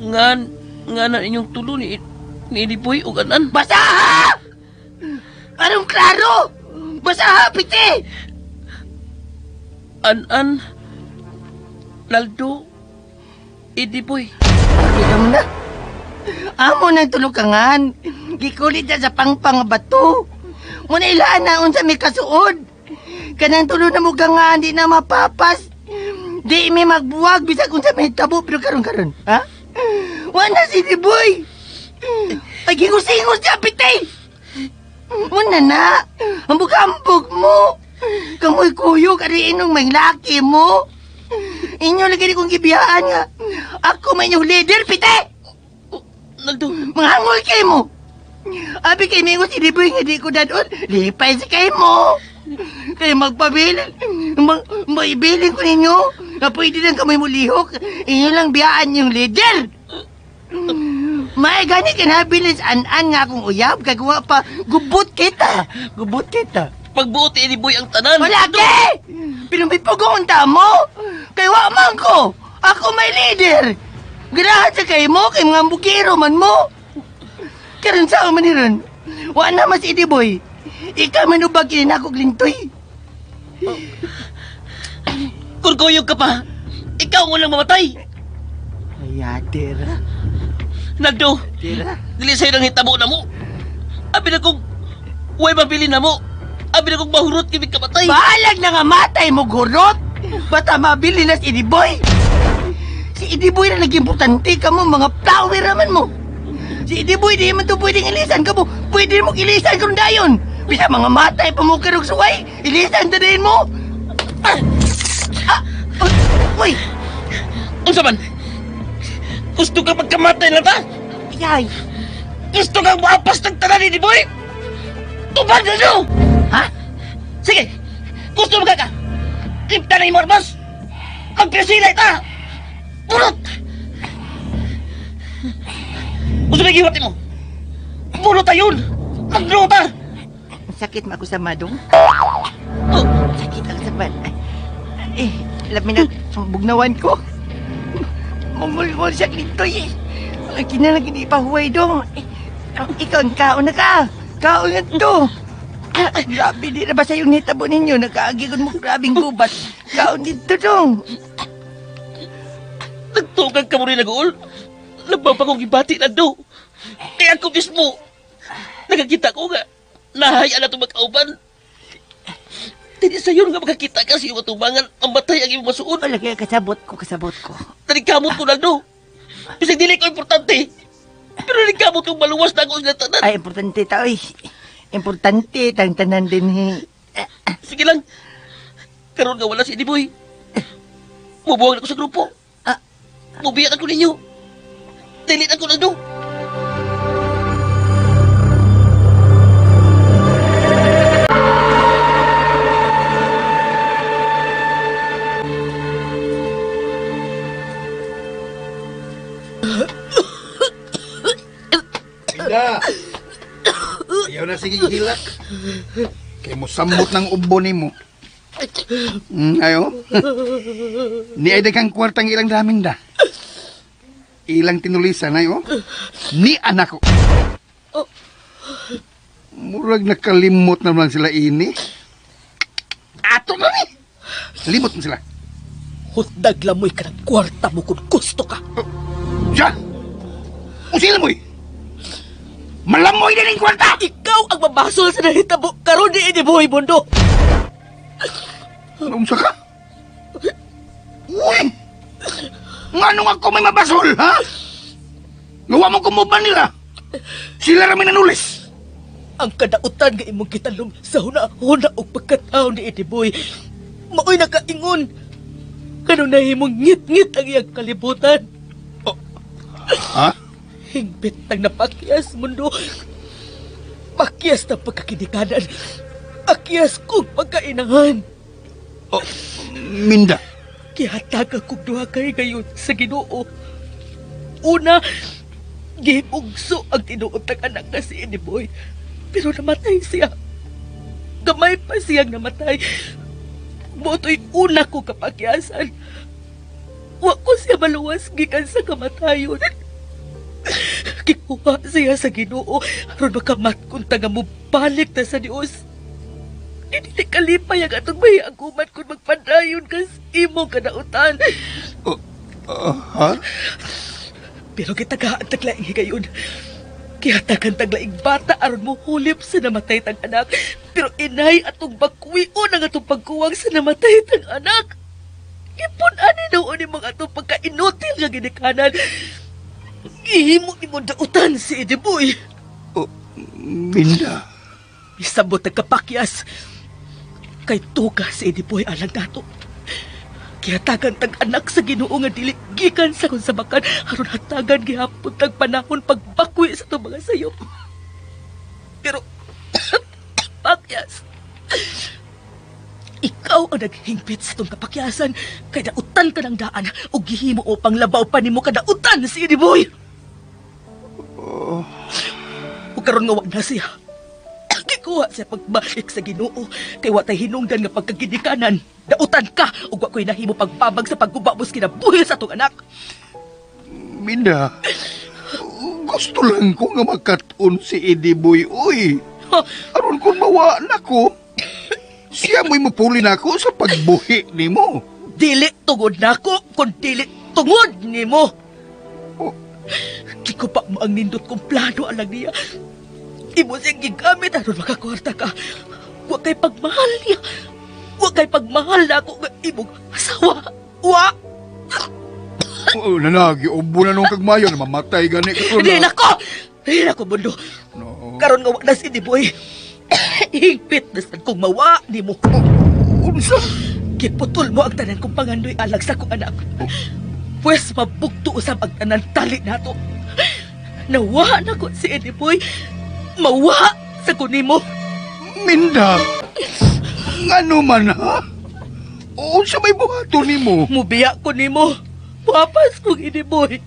Nga na inyong tulo ni Idiboy o ganan. Basa ha! Anong klaro? Basa ha, pite! An, Naldo, Idiboy. Kita mo na. Amo nang tulukangan. Gikulit na sa pangpang bato. Muna ilaan na unsa may kasuod. Kanang tulo na mo gangan, di na mapapas. Di may magbuwag, bisag unsa may tabo, pero karon, ha? Wala si Idiboy. Ay, gingos-ingos siya, pitay. Muna na. Ambog-ambog mo. Kamoy kuyog, ariinong may laki mo. Inyo lagi kong gibiyaan nga. Ako may inyong leader, pitay. Naldo. Manghangol kay mo. Abi kay mingo si Idiboy nga di ko dadon. Lipay sa kay mo. Kaya magpabilin. Maibilin ko ninyo na pwede lang kamay mulihok. Inyo lang biyaan yung leader. May gani kinabilis an-an nga akong uyab. Kaya kung pa, gubot kita. Pagbuot ni Idiboy ang tanan. Malaki! Pero may pagong mo. Kaya waman ko. Ako may leader. Ganahan sa kay mo, kay mga bukiro man mo. Karon sa man ron. Wa na mas Idiboy. Ikaw man ubag kinako Glintoy. Kurkuyog ka pa. Ikaw ang unang mamatay. Ayader. Naldo, dili sa'yo nang hitabo na mo. Abi na kong way mabili na mo. Abi na kong mahurot kibig kamatay. Bahalag na nga matay mo, gurot. Bata mabili na si Idiboy. Si Idiboy na naging importante ka mo, mga flower naman mo. Si Idiboy, di man to pwedeng ilisan ka mo. Pwede mo ilisan kung dayon. Bisa mga matay pa mo karong suway. Ilisan ta din mo. Uy! Unsa man? Gusto ka pagkamatay lang ta? Yay! Gusto kang maapas ng tanan ni Idiboy? Tubad na nyo! Ha? Sige! Gusto mo ka! Kripta na yung mormos! Magpresilay ta! Purot! Gusto mo yung mo? Purot tayo! Magduro ta! Sakit mo ako sa madong? Oh. Sakit ako sa bad. Lamin na ang bugnawan ko. Mamulmul siya Glintoy eh. Ang kinalang inipahuway dong. Ikaw ang kaon na ka. Kaon na to. Grabe, di na ba sa yung nitabo ninyo? Nagkaagigon mo grabing gubat. Kaon dito dong. Nagtugang ka mo rin nag-uol. Labaw pa kong ibati na do. Kaya ako mismo. Nakakita ko nga. Nahayaan na itong magkauban. Tadi sayon nga makakita ka sa iyong atubangan ang batay ang iyong masuod. Wala kaya kasabot ko. Tadi kamot ko, Naldo. Bisag dili ko importante. Pero nagkamot kong maluwas na ako sa tanan. Ay, importante tao eh. Importante, tang tanan din eh. Sige lang. Karoon nga wala si Ediboy. Mubuwag na ko sa grupo. Mubiyak ako ninyo. Tilit ako, Naldo. Minda! Ayaw na sige hilak. Kaya mo samot ng ubo ni mo. Ayo. Ni ay kang kwartang ilang daming da. Ilang tinulisan ayo. Ni anak ko. Murag nakalimot naman sila ini. Ato na ni. Limot mo sila. Hutdag lamoy ka ng kwarta mo kung gusto ka. Diyan! Usil mo eh! Malamoy din ang kwarta! Ikaw ang mabasol sa nahitabo karon ni Ediboy Mundo. Anong ka? Uy! Ngano ako may mabasol, ha? Gawa mo kumuban nila. Sila rami nanulis. Ang kadautan nga imong kitalom sa huna-huna og pagkatao ni Ediboy. Maoy nakaingon. Kano na himong ngit-ngit ang iyang kalibutan. Ha? Hingbit ng napakyas, Mundo. Pakyas na pagkakinikanan. Akyas kong pagkainahan. Minda. Kihataga kong duha kay ngayon sa Ginoo. Una, gihibugso ang tinuod ng anak na si Ediboy. Pero namatay siya. Gamay pa siyang namatay. Moto'y una ko kapakyasan. Wa ko siya maluwas gikan sa kamatayon. Kikuha siya sa Ginoo aron makamatkon nga mo balik na sa Dios. Hindi kalipay ang atong mahiaguman kung magpadayon kas imong kadautan. Ha? Pero kitagaan taglaing higayon. Kihatagan taglaing bata aron mo hulip sa namatay tang anak. Pero inay atong bakwion ang atong pagkuwang sa namatay tang anak. Ipon-ani noon ni mga atong pagka-inutil nga ginikanan. Ihimo ni mo dautan si Ediboy. Minda. Isabot ang kapakyas. Kay tuga si Ediboy alang nato. Kihatagan tag anak sa Ginoo nga dili gikan sa kung sabakan aron hatagan gihapon tag panahon pagbakwi sa itong mga sayop. Pero pakyas, ikaw ang naghingpit sa itong kapakyasan kay dautan ka ng daan o gihimo o panglabaw pa nimo kadautan si Ediboy. O karon nga wag na siya. Gikuha siya pagbalik sa Ginoo kay watay hinungdan nga pagkagidikanan. Dautan ka ug wa ko'y nahimo pagpabag sa paggubabos kinabuhi sa atong anak. Minda, gusto lang ko nga makaton si Ediboy, uy. Aron kung mawa na ko, siya mo'y mapuli na ako sa pagbuhi ni mo. Dili tungod na ko, kung dili tungod ni mo. Kiko pa mo ang nindot kong plano alang niya. Imo siyang gigamit aron makakwarta ka. Huwag kay pagmahal niya. Huwag kay pagmahal na ako ng imong asawa. Wa! Nanagi, ubo na nung kagmayo na mamatay gani ko na. Hindi na ko! Hindi na ko, Mundo. No. Karon nga wala si Ediboy. Hingpit na saan kong mawa ni mo. Unsa? Kiputol mo ang tanan kong pangandoy alag sa kong anak. Pwes mabugto usab ang tanan tali nato. Nawa na ko si Ediboy. Mawa sa kunimo. Minda, ngano man ha? O sa may buhato ni mo? Mubiya ko nimo. Papas kong Ediboy.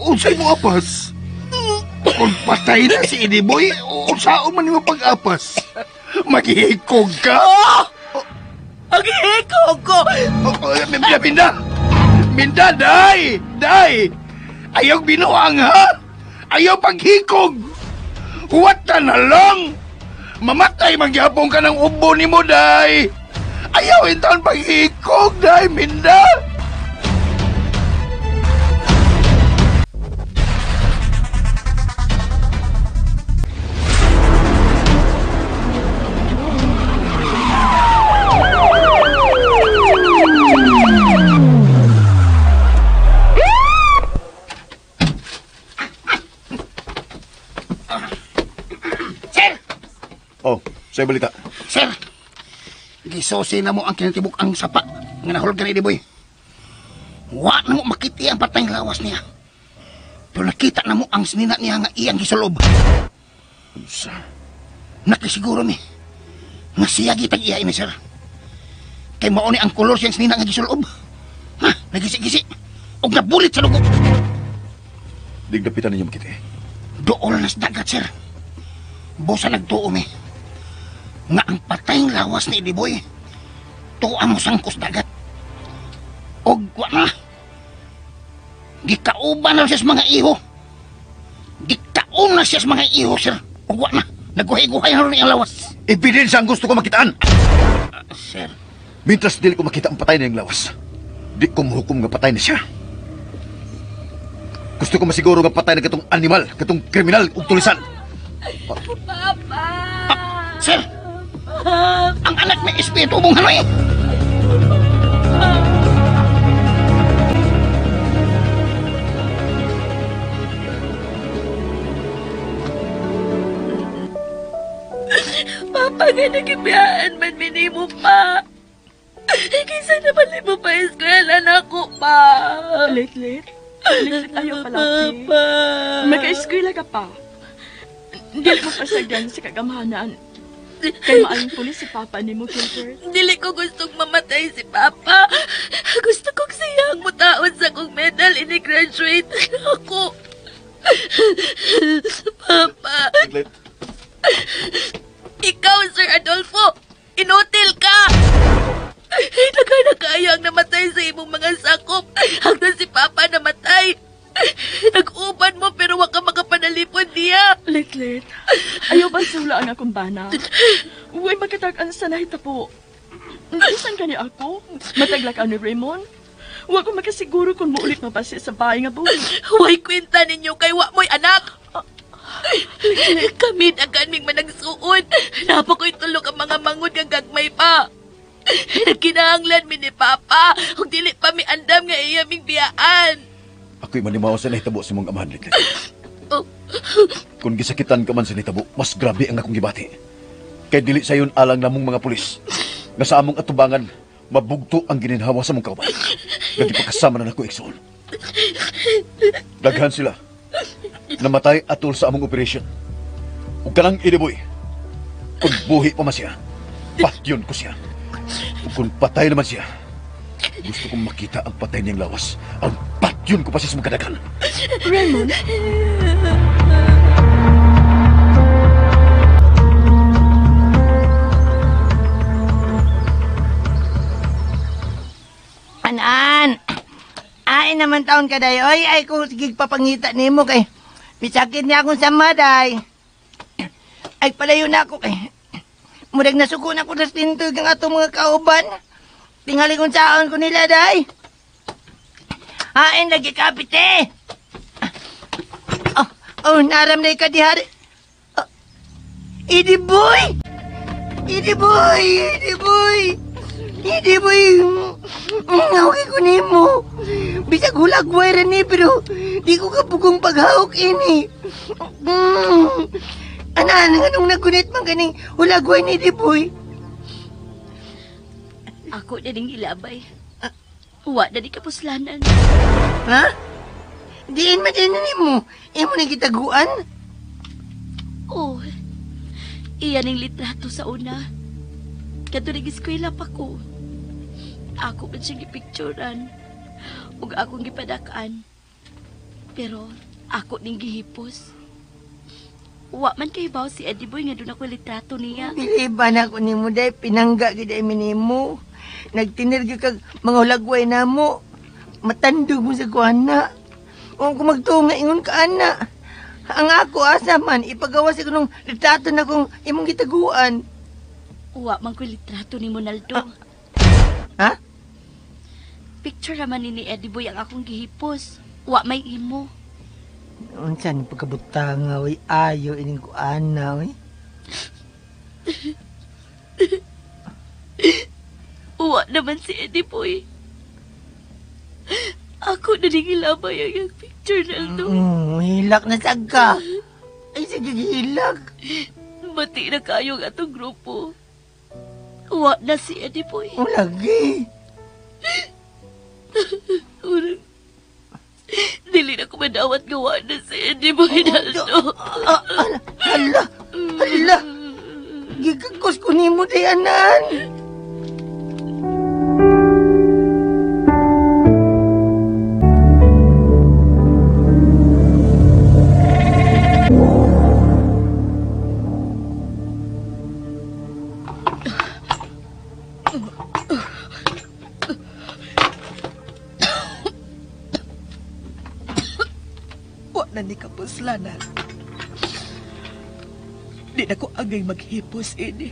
O sa'y mo apas? Kung patay na si Ediboy, o saan man mo pag-apas? Maghihikog ka? Maghihikog ko! Minda! Minda, day! Day! Ayaw binuang ha? Ayaw paghikog! Huwat na lang! Mamatay magyapong ka ng ubo ni mo, day! Ayaw intan paghikog, day, Minda! Sa'yo balita. Sir, gisosi na mo ang kinatibok ang sapa nga nahulog ka ni Ediboy. Wa na mo makiti ang patay ng lawas niya. Pero nakita na mo ang sinina niya nga iyang gisulob. Unsa? Nakisiguro mi. Nga siya gitag iya ini, sir. Kay mao ni ang kolor siyang sinina nga gisulob. Ha, nagisi-gisi. Og nabulit sa lugo. Digdapitan ninyo makiti. Dool na sa dagat, sir. Bosa nagtuo mi. Nga ang patay ng lawas ni Ediboy. Tuwa mo sangkos dagat. Og wa na. Gikauban na siya sa mga iho. Gikaon na siya sa mga iho, sir. Og wa na. Naguhay-guhay na rin ang lawas. Ebidensya ang gusto ko makitaan. Sir. Mintras dili ko makita ang patay na yung lawas, di ko mahukom nga patay na siya. Gusto ko masiguro nga patay na katong animal, katong kriminal ug tulisan. Papa! Sir! Ang anak may espiritu mong hanoy! Papa, nga nagibiyaan man minimo pa. Kaysa naman mo pa eskwela na ko pa. Late. Ayaw palagi. Papa. Maka-eskwela ka pa. Hindi mo pasagdan sa kagamhanan. Kay maayong pulis si Papa ni mo, Gilbert. Dili ko gustong mamatay si Papa. Gusto kong siyang mutaon sa kong medal ini-graduate ako. Papa. Ikaw, Sir Adolfo, inutil ka! Nagkayang namatay sa imong mga sakop hanggang si Papa namatay. Nag-uban mo pero wag ka makapanalipon niya. Late. Ayaw ba sula ang akong bana? Huwag magkatagan sa nahitapo. Isan ka ni ako? Matagla ka ni Raymond? Huwag ko makasiguro kung muulit mapasya sa bahay nga buhay. Huwag kwenta ninyo kay wa mo'y anak. Kami na kaming managsuon. Napa ko'y tulog ang mga mangod ng gagmay pa. Nagkinahanglan mi ni Papa. Kung dili pa mi andam nga iyaming biyaan. Ako'y manimaw sa nahitabo si mong amahan, Litlet. Kung gisakitan ka man sa nahitabo, mas grabe ang akong gibati. Kay dili sayon alang namong mga pulis. Nga sa among atubangan, mabugto ang gininhawa sa mong kauban. Nagipagkasama na nako iksoon. Daghan sila. Namatay atol sa among operasyon. Ug kanang Ediboy, kung buhi pa man siya, patyon ko siya. Ug kung patay naman siya, gusto kong makita ang patay niyang lawas. Ang patyon ko pa siya sa mga kadaghan. Raymond? Anan! Ay naman taon ka day. Oy, ay ko sigig papangita ni mo kay pisakit niya akong samaday. Ay palayo na ako kay murag nasuko na ko na stintoy kang atong mga kauban. Tingali kong saon ko nila day. Hain lagi kapite. Naram na ikadihari. Ediboy! Ediboy! Okay ko ni mo. Bisag hulagway rin ni, pero di ko kapugong paghawak ini. Anong nagunit man kaning hulagway ni Diboy? Ako na ding ilabay. Wa na di kapuslanan. Ha? Diin man din ni mo. Imo na gitaguan? Oh, iyan ang litrato sa una. Kato nag-eskwela pa ko. Ako man siyang gipicturan. Ug akong gipadakaan. Pero ako ning gihipos. Wa man kay baw si Ediboy nga doon ako litrato niya. Piliban ako ni mo day. Pinangga gid ay minimo. Nagtinirgi kag mga hulagway na mo. Matandog mo sa kuana. O kung magtunga ingon ka ana. Ang ako asa man ipagawa sa kunong litrato na kung imong gitaguan. Wa man ko litrato ni Monaldo. Ha? Picture naman ni Ediboy ang akong gihipos. Wa may imo. Unsan pagkabutang oy ayo ining ko ana oy. Wa naman si Ediboy. Ako na nangilabay ang picture na ito. Hilak na sagka. Ay sige hilak. Mati na kayo ang atong grupo. Wa na si Eddie Boy. O lagi. Urang. Dili na ko madawat gawa na si Eddie Boy Naldo. Hala. Gigagos ko ni mo, Dayanan. Ni kapuslanan. Di na ko agay maghipos ini.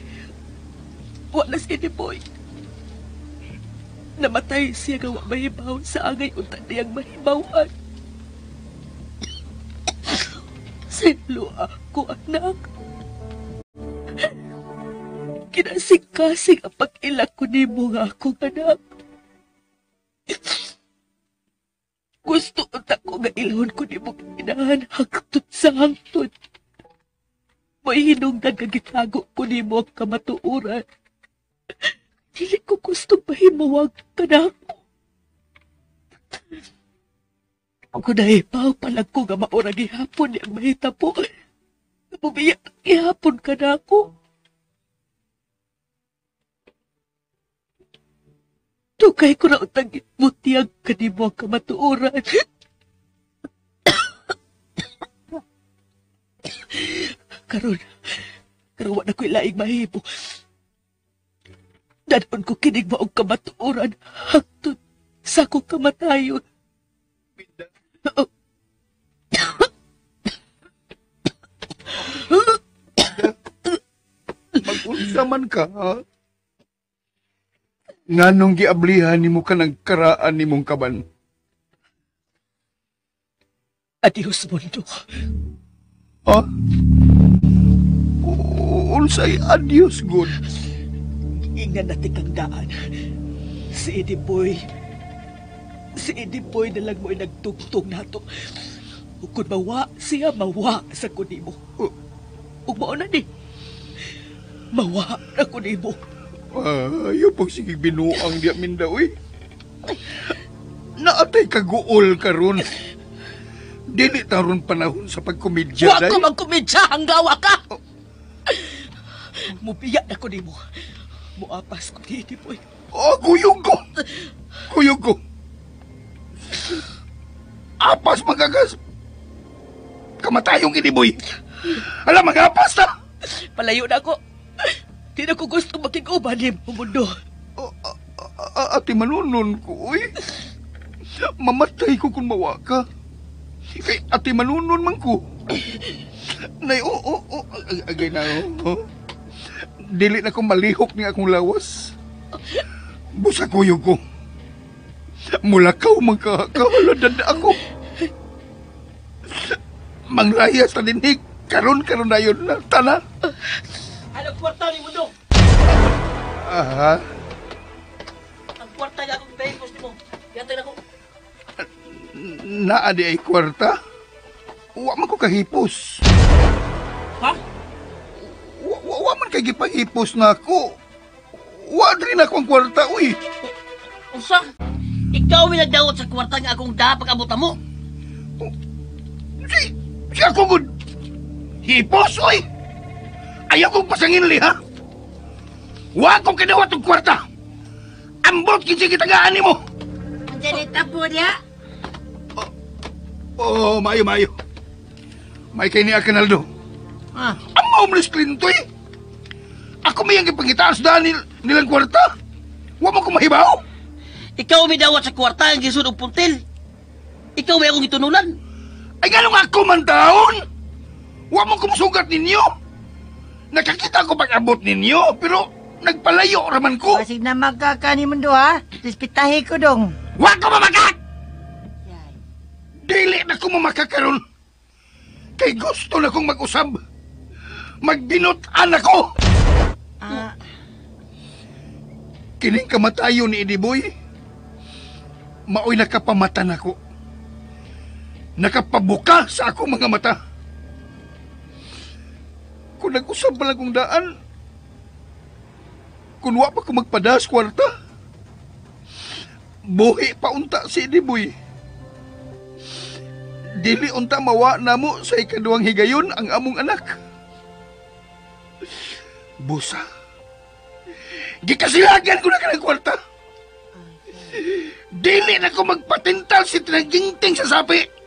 Wala si Eddie Boy. Namatay siya gawa mahibaw sa agay unta niyang mahibawan. Silo ako, anak. Kinasing-kasing ang pag-ilak ko ni mo nga akong anak. Gusto unta ko nga ilahon ko ni mo kinahan hangtod sa hangtod. May hinungdan nga gitago ko ni mo ang kamatuuran. Dili ko gusto mahimuwag ka na ako. Ako nahipaw palag ko nga maurang ihapon niyang mahita po. Nabubiyak ihapon ka na ako. Tukay ko na utang itbutiyag ka ni mo ang kamatuuran. Karon wala ko'y laing mahibo. Danon ko kinig mo ang kamatuuran hangtod sa akong kamatayon. Mag-unsa man ka, ha? Nganong giablihan nimo ka ng karaan nimong kaban? Adios, mundo. Ha? Unsay adios, good? Ingnan natin kang daan. Si Eddie Boy na lang mo'y nagtugtog nato. Kung mawa siya, mawa sa kunimo. Ug mao na ni. Mawa na kunimo. Ayaw pag sige binuang diya mindaw, Naatay kaguol karon. Dili taron panahon sa pagkomedya. Wa ko magkomedya, hanggawa ka! Mubiyak na ko ni mo. Muapas ko ni Eddie Boy. Kuyog ko! Kuyog ko! Apas magagas! Kamatayong Eddie Boy! Alam, mag-apas ta! Palayo na ako. Di na ko gusto makikuban ni mo, mundo. Ati manunon ko, Mamatay ko kung mawa ka. Kay ati manunon man ko. Nay, agay na, Dili na ko malihok ni akong lawas. Busa kuyog ko. Mulakaw magkakahalad ako. Manglaya sa dinig. Karon na yun na, tana. Anong kwarta ni Mundo? Aha. Ang kwarta nga akong behikos ni mo. Yatay na ko. Naadi ay kwarta? Wa man ko kahipos. Ha? Wa man kay gipahipos na ako. Wa rin ako ang kwarta, uy. Usa? Ikaw may nagdawat sa kwarta nga akong dapat abutan mo. Si ako good. Hipos, uy. Ayaw kong pasangin li, ha? Wa akong kinawat ang kwarta. Ambot kinsi kitagaan ni mo. Janita po niya. Mayo. May kay ni Akinaldo. Ang homeless klinto, Ako may ang ipangitaan sa daan nilang kwarta. Wa mo ko mahibaw. Ikaw may dawat sa kwarta ang gisod og puntil. Ikaw may akong itunulan. Ay ganong ako man taon. Wa mo ko masugat ninyo. Nakakita ko pag-abot ninyo, pero nagpalayo raman ko. Pasig na magkakani mundo, ha? Dispitahi ko dong. Wa ko mamakat! Dili na ko mamakakaroon. Kay gusto na kong mag-usab. Magbinutan ako. Kining kamatayo ni Eddie Boy, maoy nakapamatan ako. Nakapabuka sa akong mga mata. Kung nag-usap ba lang kong daan, kung wa pa ko magpadas kwarta, buhi pa unta si Ediboy. Dili unta mawa na mo sa ikaduhang higayon ang among anak. Busa, gikasilagan ko na ka ng kwarta. Dili na ko magpatintal si tinagingting sa sapi.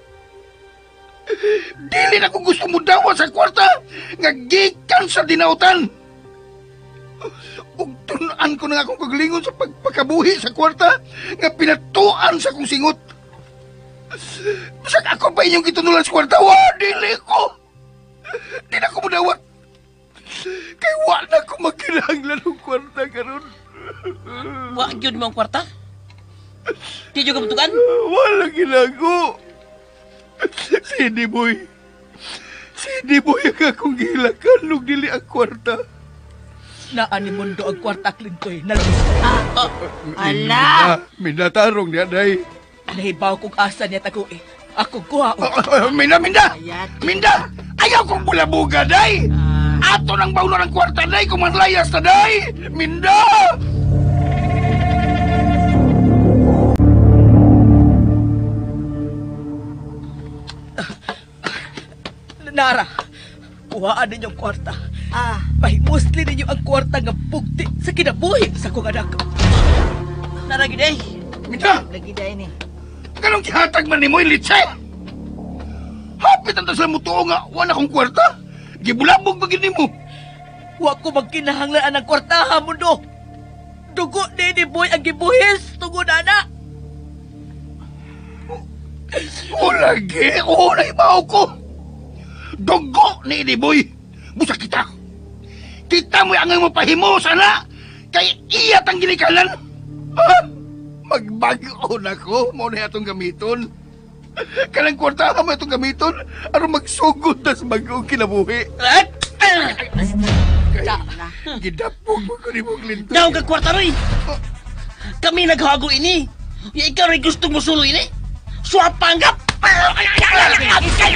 Dili na ko gusto mo dawa sa kwarta nga gikan sa dinautan. Ug tunan ko na nga akong kagalingon sa pagpakabuhi sa kwarta nga pinatuan sa kong singot. Bisag ako pa inyong gitunulan sa kwarta, dili ko. Di na ko mudawat. Kay wa na ko magkinahanglan ng kwarta karon. Wa gyud mo ang kwarta? Di juga bentukan? Wala ginago. Si Ediboy ang akong gilakan nung dili ang kwarta. Naan ni mundo ang kwarta, Clintoy. Nalabis. Ala! Minatarong niya, day. Nahibaw kong asa niya tago eh. Ako kuha. Minda! Minda! Ayaw kong bulabuga, day! Ato nang baulo ng kwarta, day! Kumanlayas na, day! Minda! Nara, kuhaan ninyong kwarta. Pahimusli ninyo ang kwarta nga bugti sa kinabuhi sa kong anak. Nara giday. Minda! Lagi day ni. Kanong kihatag man ni mo'y litse? Hapit ang tasla mo to nga, wala kong kwarta. Gibulabog ba gini mo? Wa ko magkinahanglaan ang kwarta, ha, mundo. Dugo ni Ediboy ang gibuhis, tungod ana. O lagi, o naibaw ko. Dugo ni Ediboy. Busa kita. Kita mo ang mapahimo sana. Kay iyat ang ginikalan. Ha? Magbago na ko. Mo na itong gamiton. Kanang kwarta mo itong gamiton. Aron magsugod na sa bagong kinabuhi. Gidapog mo ko ni mo, Clinton. Daw ka kwarta rin. Kami naghago ini. Ikaw rin gusto mo sulo ini. Suwapanggap!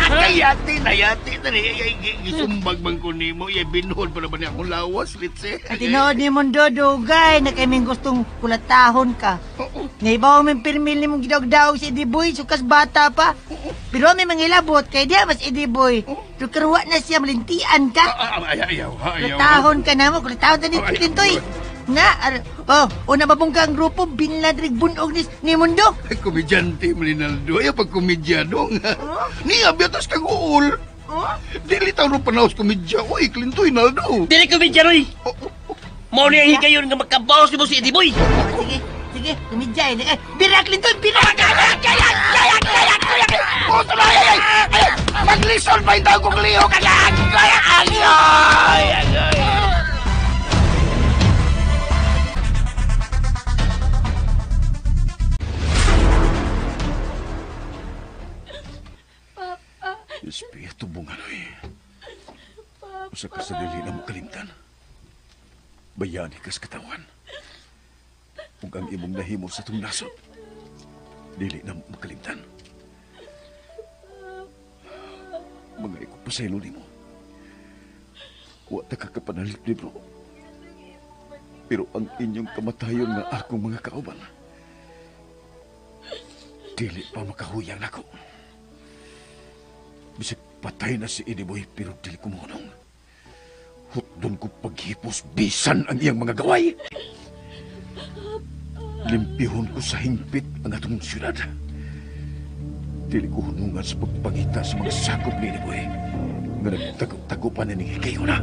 Hayati na niya. Gisumbag bang ko ni mo. Binuhod pa naman niya akong lawas, Litze. At tinood ni Mundo, dugay, na kaming gustong kulatahon ka. Naibaw may pirmil ni mong gidawag-dawag si Ediboy, sukas bata pa. Pero may mangilabot, kay diya mas Ediboy. Pero karuwa na siya, malintian ka. Ayaw. Kulatahon ka na mo, kulatahon ka ni Tintoy. Nga, una ba bong kang grupo, binladrig bunog ni Mundo? Ay, komedyante mo, Linaldo. Ayaw pag komedyado nga. Niya, biyatas kang uol. Dili tayo rin panaos komedya. Uy, Clintoy, Naldo. Dili komedya, Roy. Mau niya higayon nga magkabawas ni mo si Ediboy. Sige, kumidya eh. Birak, Clinton, birak! O, tuloy! Maglison pa yung tao kong liho! Ay! Espiritu bunganoy. Usa ka sa dili na mo kalimtan. Bayani kas katawan. Ug ang imong nahimo sa itong nasod. Dili na mo makalimtan. Mga ikupasaylo ni mo. Wa ta ka kapanalit libro. Pero ang inyong kamatayon nga akong mga kauban. Dili pa makahuyang nako. Bisag patay na si Ediboy pero dili ko munong. Hutdon ko paghipos bisan ang iyang mga gaway. Limpihon ko sa hingpit ang atong syudad. Dili ko hunungan sa pagpangita sa mga sakop ni Ediboy nga nagtago-tagupan na ni kayo na.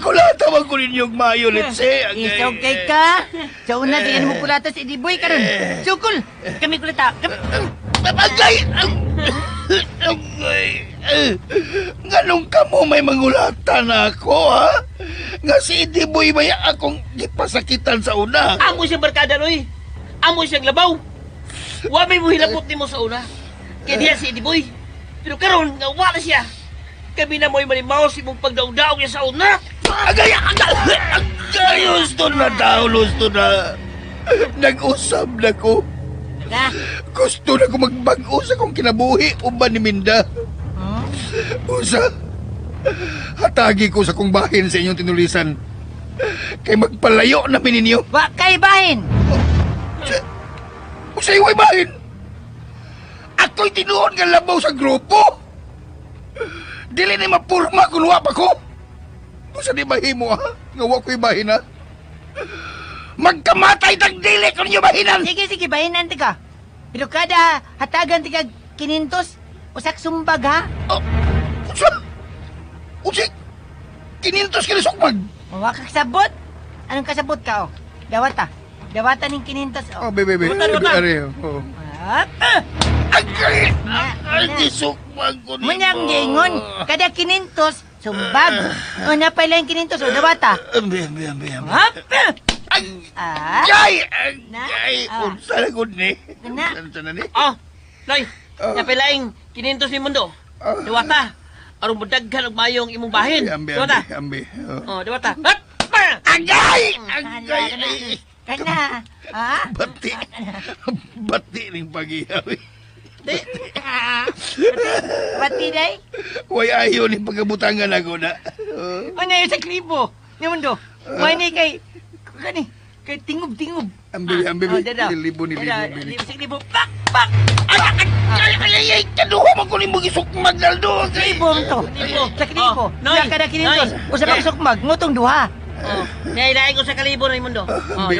Kulataman ko ninyong mayo, Litze. Isogay ka. Sa una, di mo kulata si Ediboy karon. Sukul, kami kulata. Agay! Nganong ka mo may mangulatan ako, ha? Nga si Ediboy may akong gipasakitan sa una. Amo siyang barkada, Roy. Amo siyang labaw. Wa may muhilabot ni mo sa una. Kaya diya si Ediboy. Pero karon nga wala siya. Kami na mo'y malimaw si mong pagdaw-daw niya sa una. Agay! Kayo, gusto na tao, gusto na. Nag-usab na ko. Gusto na ko magbago sa kong kinabuhi uban ni Minda. Usa, hatagi ko sa kong bahin sa inyong tinulisan. Kay magpalayo na mininyo. Wa kay bahin. Usay way bahin. Ako'y tinuod nga labaw sa grupo. Dili ni mapurma kung wa pa ko. Usa di bahimo ha? Nga wa ko'y bahin ha? Magkamatay tag dili kung nyo bahinan. Sige, bahinan tika. Pero kada hatagan tika kinintos, usak sumbag ha? Usik, kinintos ka na sukmag. Wa ka kasabot? Anong kasabot ka, oh? Dawata. Dawata ning kinintos, oh. Bebe. Ari, oh. Agay! Ay, sukmag ko ni mo. Munyang gingon, kada kinintos, sumbag. O, napay lang kinintos, o, dawata. Ambi. Agay! Unsa na gud ni? Unsa na ni? Noy, napilaing kinintos ni mundo. Dawata. Aron budaghan og mayong imong bahin. Dawata. Dawata. Agay! Kana, ha? Bati ning pagihaw. Bati day? Way ayo ni pagabutangan ako na. Ano yung sa klibo? Ni mundo. May ni kay tingob. Ambi. Libo. Sa klibo. Pak! Ay, kaduha man ko ni mo gisukmag daldo. Klibo to. Sa klibo. Noy, kada kinintos. Usa pa sukmag, ngutong duha. Nailain ko sa kalibo na imundo. Ambi.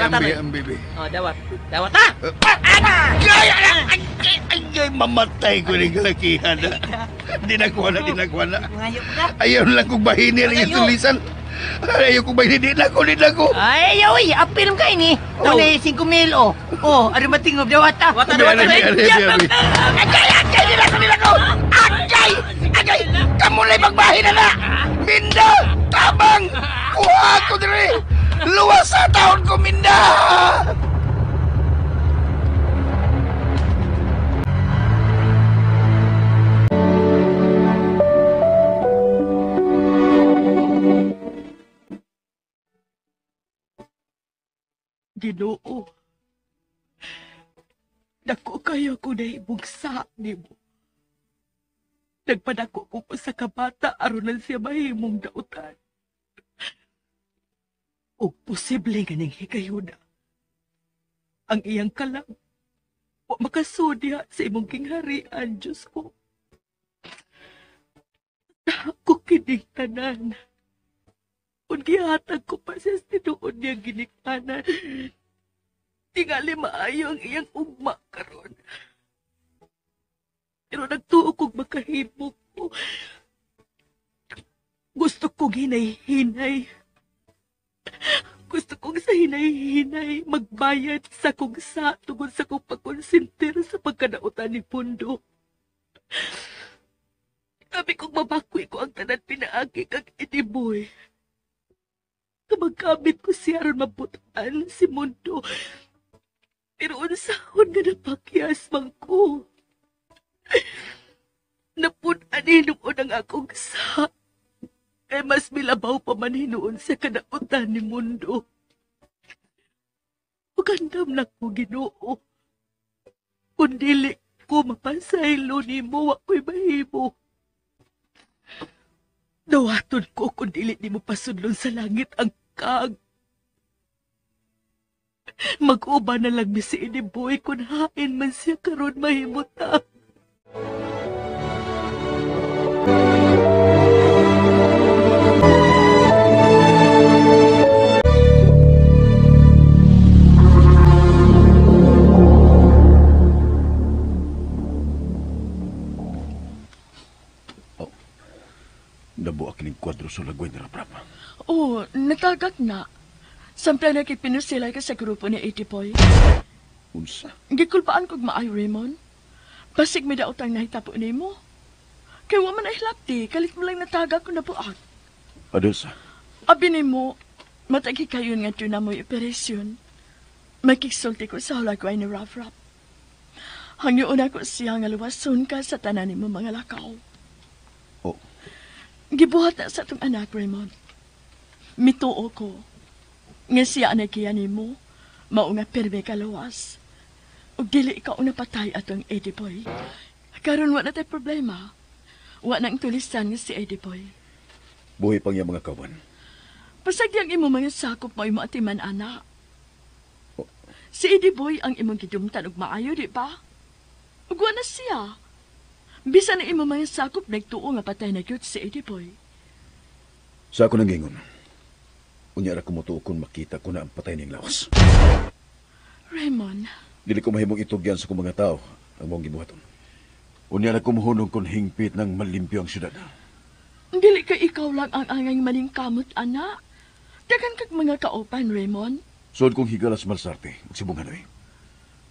Dawat ha! Ay, mamatay ko ng kalakihan. Dinakuha na. Ayaw lang kong bahini rin yung tulisan. Ayaw kong bahini, di na ko. Ay, ayaw apil mo kayo ni. Tunay, 5,000 o. Ano matingob, dawat ha? Agay, nila ko. Agay, kamulay magbahin na. Minda, tabang. Kuha ko diri! Luwas sa taon ko, Minda! Ginoo, dako kayo ko na ibugsa ni mo. Nagpadako ko po sa kabata aron siya mahimong dautan. O posible nga ning higayuna. Ang iyang kalam, o makasudya sa imong kingharian, Diyos ko. Ako kining tanan. Kung gihatag ko pa siya tinuod niya ginikanan, tingali maayo ang iyang ugma karon. Pero nagtuo kong makahimok ko. Gusto kong hinay-hinay. Gusto kong sa hinay-hinay magbayad sa kong sa tungod sa kong pagkonsintir sa pagkadautan ni Pundo. Sabi kong mabakoy ko ang tanan pinaagi kag Ediboy. Kamagkamit ko siya ron mabutaan si Mundo. Pero unsahon nga napakyas man ko. Napunan noon ang akong sa. Kaya mas milabaw pa man hinuon sa kadautan ni Mundo. Magandam na ko, Ginoo. Kung dili ko mapasaylo ni mo, ako'y mahimo. Dawaton ko kung dili ni mo pasudlon sa langit ang kag. Mag-uba na lang mi si Ediboy kung hain man siya karon mahimutang. Nabuak ning kwadro sa lagway ni Raprapa. Oh, natagak na. Sampay na kipinusilay ka sa grupo ni Ediboy. Unsa? Gikulpaan kog maayo, Raymond. Basig may daotang nahitapo ni mo. Kaya waman ay hilapti, kalit mo lang natagak ko na buak. Adosa? Abi ni mo, matagi kayo nga doon na mo'y operasyon. Makiksulti ko sa hulagway ni Raprap. Hangyoon ako siya nga luwason ka sa tanan ni mo mga lakaw. Gibuhat na sa itong anak, Raymond. Mituo ko. Nga siya nagiya nimo, mao nga pirme kalawas. Ug dili ikaw napatay atong Eddie Boy. Karon wa na tay problema. Wa nang tulisan nga si Eddie Boy. Buhay pang yung mga kawan. Pasagyang imo mga sakop mo imo atiman ana. Si Eddie Boy ang imong gidumtan og maayo, di ba? Ug wa na siya. Bisan na imo mga sakop nagtuo nga patay na gyud si Eddie Boy. Sa ako nangingon, unya ra kumutuo kung makita ko na ang patay ning lawas. Raymond. Dili ko mahimong itugyan sa kong mga tao ang mong gibuhaton. Unya ra kumuhunong kung hingpit ng malimpyo ang syudad. Dili ka ikaw lang ang angay maningkamot, ana. Dagan kag mga kaupan, Raymond. Suod kong higalas malsarte, magsibong Hanoy.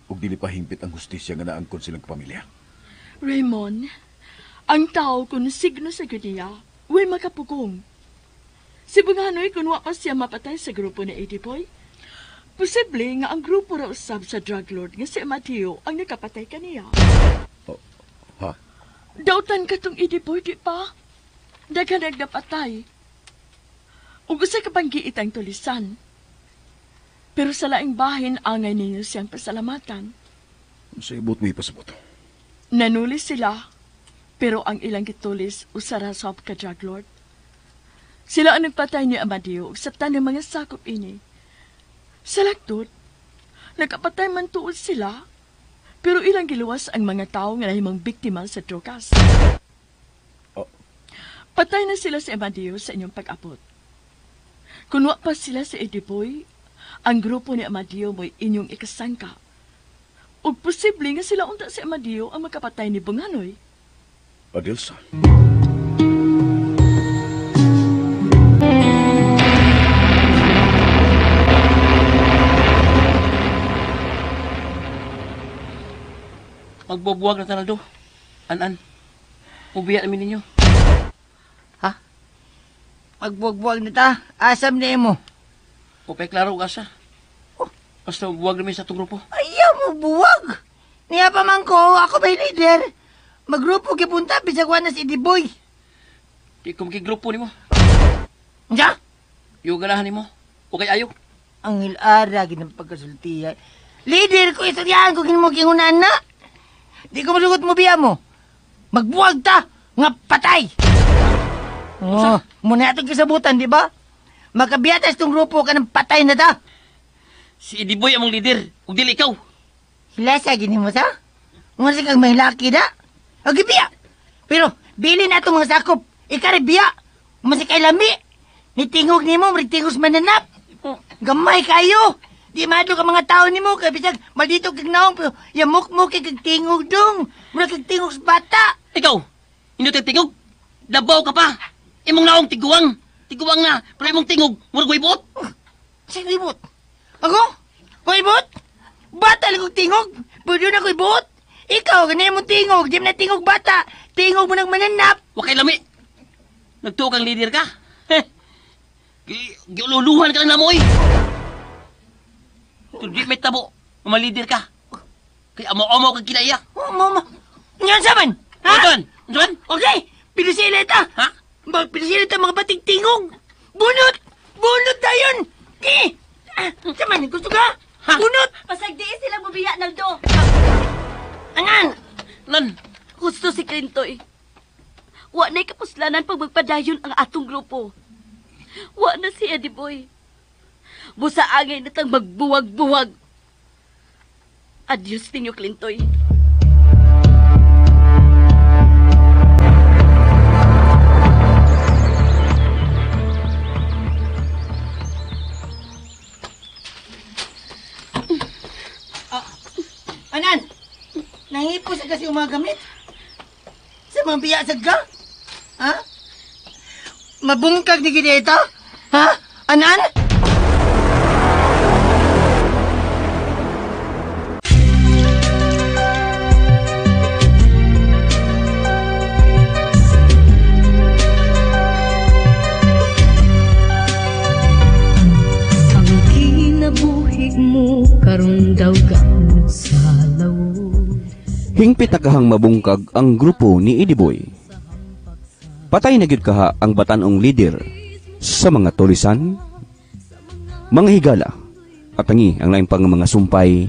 Ug dili pa hingpit ang hustisya nga naangkon silang kapamilya. Raymond, ang tao kung signo sa guniya, way makapugong. Si Bunganoy kung wa pa siya mapatay sa grupo ni Eddie Boy, posible nga ang grupo raw usab sa drug lord nga si Mateo ang nakapatay kaniya. Ha? Dautan ka tong Eddie Boy, di pa? Dagan nagdapatay. Ug usa ka bang giitang tulisan. Pero sa laing bahin angay ninyo siyang pasalamatan. Sa ibot mo ipasabot. Nanulis sila, pero ang ilang gitulis usara sa ka drug lord. Sila ang nagpatay ni Amadeo sa tanang mga sakop ini. Sa lagdot, nagkapatay man tuol sila, pero ilang giluwas ang mga tao nga nahimang biktima sa drogas. Patay na sila si Amadeo sa inyong pag-abot. Kung wa pa sila si Eddie Boy, ang grupo ni Amadeo mo'y inyong ikasangka. Ug posible nga sila unta si Amadeo ang makapatay ni Bunganoy. Adelsa. Magbubuwag na tanado. An-an. Ubiya namin ninyo. Ha? Magbuwag-buwag na ta. Asam na mo. Upay klaro ka sa. Basta buwag namin sa itong grupo. Ayaw mo buwag. Niya pa man ko, ako may leader. Magrupo kipunta, bisagwan na si Eddie Boy. Di ko magigrupo ni mo. Diya? Yung ganahan ni mo. O kay ayaw. Ang hilara, ginang pagkasultiya. Leader ko, istoryahan ko mo kingunaan na. Di ko malugot mo biya mo. Magbuwag ta, nga patay. Oh, muna itong kisabutan, di ba? Makabiyatas tong grupo ka ng patay na ta. Si Eddie Boy among leader. Ug dili ikaw. Hilasa, gini mo sa? Ngunit kang may laki na. O, gibiya. Pero, bili na itong mga sakop. Ikaribiya. Masik kay lami. Nitingog ni mo, maritingos mananap. Gamay kayo. Di madlo ka mga tao ni mo. Kaya bisag, maldito kag naong. Pero, yamuk-muk kag tingog dong. Mura kag tingog sa bata. Ikaw, hindi tayo tingog. Dabaw ka pa. Imong naong tiguang. Tiguang na. Pero imong tingog, mura ko ibot. Sa'yo ibot? Ako? Ko ibot? Bata lang kong tingog. Pwede na ko ibot. Ikaw, ganyan mo tingog. Di mo na tingog bata. Tingog mo nang mananap. Wakay lami. Nagtuo kang leader ka. Giululuhan ka lang namoy. Hindi may tabo. Leader ka. Kaya amo-amo kang kinaiya. Mama. Ngayon saman? Ha? Ngayon? Ngayon? Okay. Pilisilita. Ha? Pilisilita mga bating tingog. Bunot. Bunot tayon. Okay. Saman, gusto ka? Ha? Bunot. Pasagdiin sila bubiya, Naldo. Anan? Nan? Gusto si Clintoy. Wa na'y kapuslanan pag magpadayon ang atong grupo. Wa na si Eddie Boy. Busaangay na tang magbuwag-buwag. Adios ninyo, Clintoy. Anan? Nangipos sa kasi mga gamit? Sa mga biyasag ka? Ha? Mabungkag ni Gineta? Ha? Anan? Ang kinabuhig mo karong daw gaon sa lawod. Hingpit akahang mabungkag ang grupo ni Eddie Boy. Patay na gyud kaha ang batanong leader sa mga tulisan. Mga higala at tangi ang laing pang mga sumpay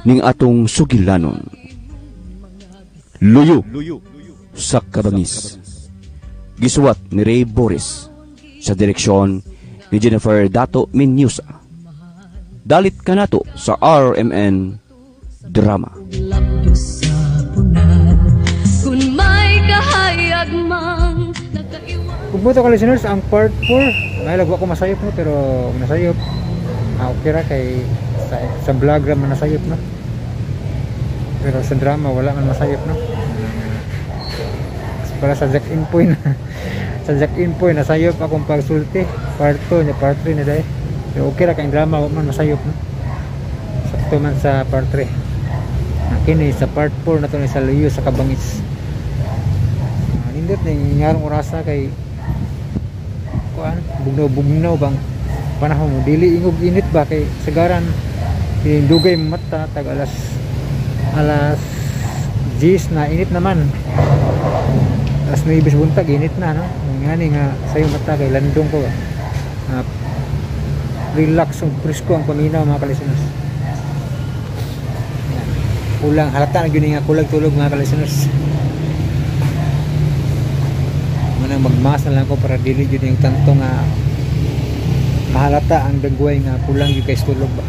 ning atong sugilanon. Luyo sa Kabangis. Gisuwat ni Ray Boris sa direksyon ni Jennifer Dato Menyusa. Dalit ka nato sa RMN Drama. Kung may kahayag mang Kung buto ka listeners, ang part 4 may lagwa ko masayop no, pero nasayop okay ra kay sa vlog raman nasayop no, pero sa drama wala man masayop no. Para sa Jack in point sa Jack in point nasayop akong pagsulti part 2 nya part 3 na dai, pero okay ra kay drama wala man masayop no. Sakto man sa part 3 kini sa part 4 na to ni sa Luyo sa Kabangis. Nindot ning ngarong orasa kay kuan bugnaw bang panahon mo dili ingog init ba kay sagaran dugay mata tag alas 10 na init naman, alas 9 buntag init na no, ngani nga sayo mata kay landong ko relax ug presko ang paminaw mga kalisteners. Kulang halata na gyud nga kulag tulog mga kalisteners. Manang magmas na lang ko para dili gyud yung tanto nga mahalata ang dagway nga kulang gyud kay tulog ba.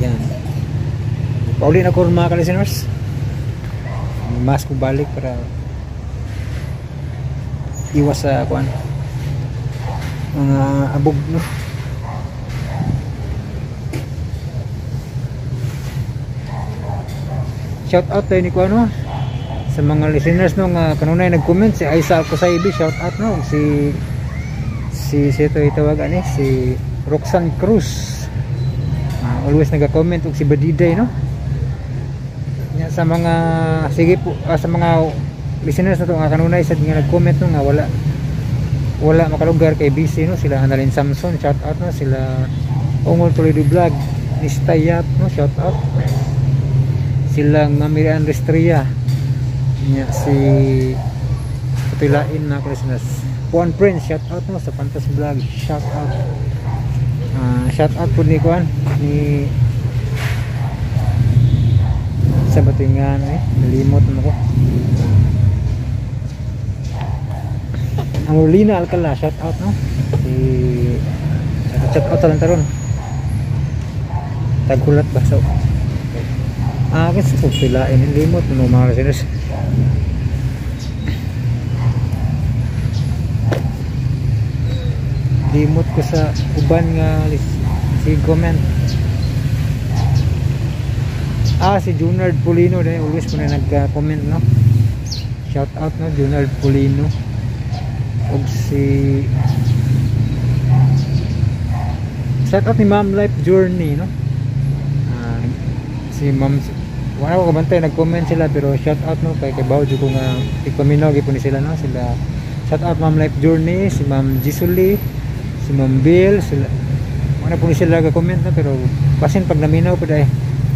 Yan. Pauli na ko mga kalisteners. Mas ko balik para iwas sa kuan mga abog no. Shout out tayo ni kuan no sa mga listeners no nga kanunay nag-comment si Aisa Alcosaibi, shout out no, si ito itawag ani si Roxanne Cruz, always naga-comment, ug si Badiday no. Nya sa mga sige po sa mga listeners na to nga kanunay sad nga nag-comment no nga wala makalugar kay busy no, sila Annalyn Samson, shout out no, sila Ongol Toledo Vlog, Nistayat no, shout out, sila Miriam Restria, nya si Putilain na listeners, Juan Prince, shout out no, sa Pantas Vlog, shout out. Shout out po ni Juan ni sa batingan nalimot mo ko ang Lina Alcala, shout out no, si shout out lang taron tagkulat ba so kasi Putilain limot mo mga listeners. Limot ko sa uban nga si comment. Si Junard Polino din always po na nagka-comment no. Shout out no Junard Polino. Og si shout out ni Ma'am Life Journey no. Si Ma'am wala ko kabantay nag-comment sila, pero shout out no kay Bawjo ko nga ipaminaw gyud ni sila no, sila shout out Ma'am Life Journey, si Ma'am Gisuli, si Ma'am Bill, sila wala po ni sila ga-comment no, pero pasin pag naminaw po dai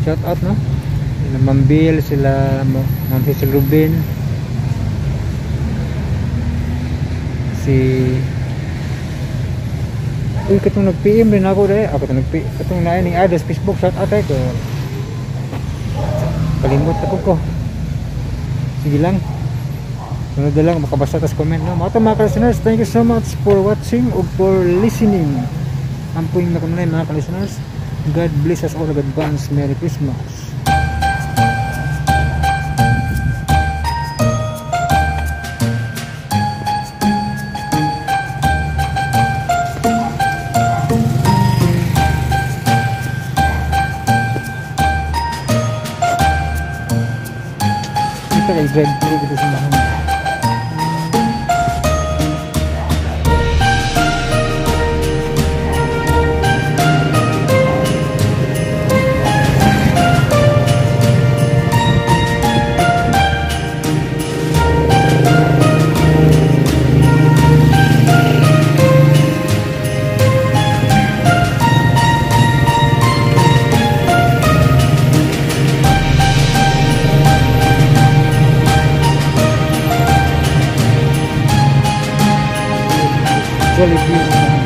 shout out no, sila Ma'am Bill, sila Ma'am Hazel Rubin, si katong nag-PM rin ako dai, ako katong na ni Ados Facebook, shout out ay ko kalimut ako. Sige lang, sunod na lang makabasa tas comment no. Mga listeners, thank you so much for watching o for listening. Ampuing na kanunay mga listeners. God bless us all of advance. Merry Christmas. Drive dito sa bahay. solid yung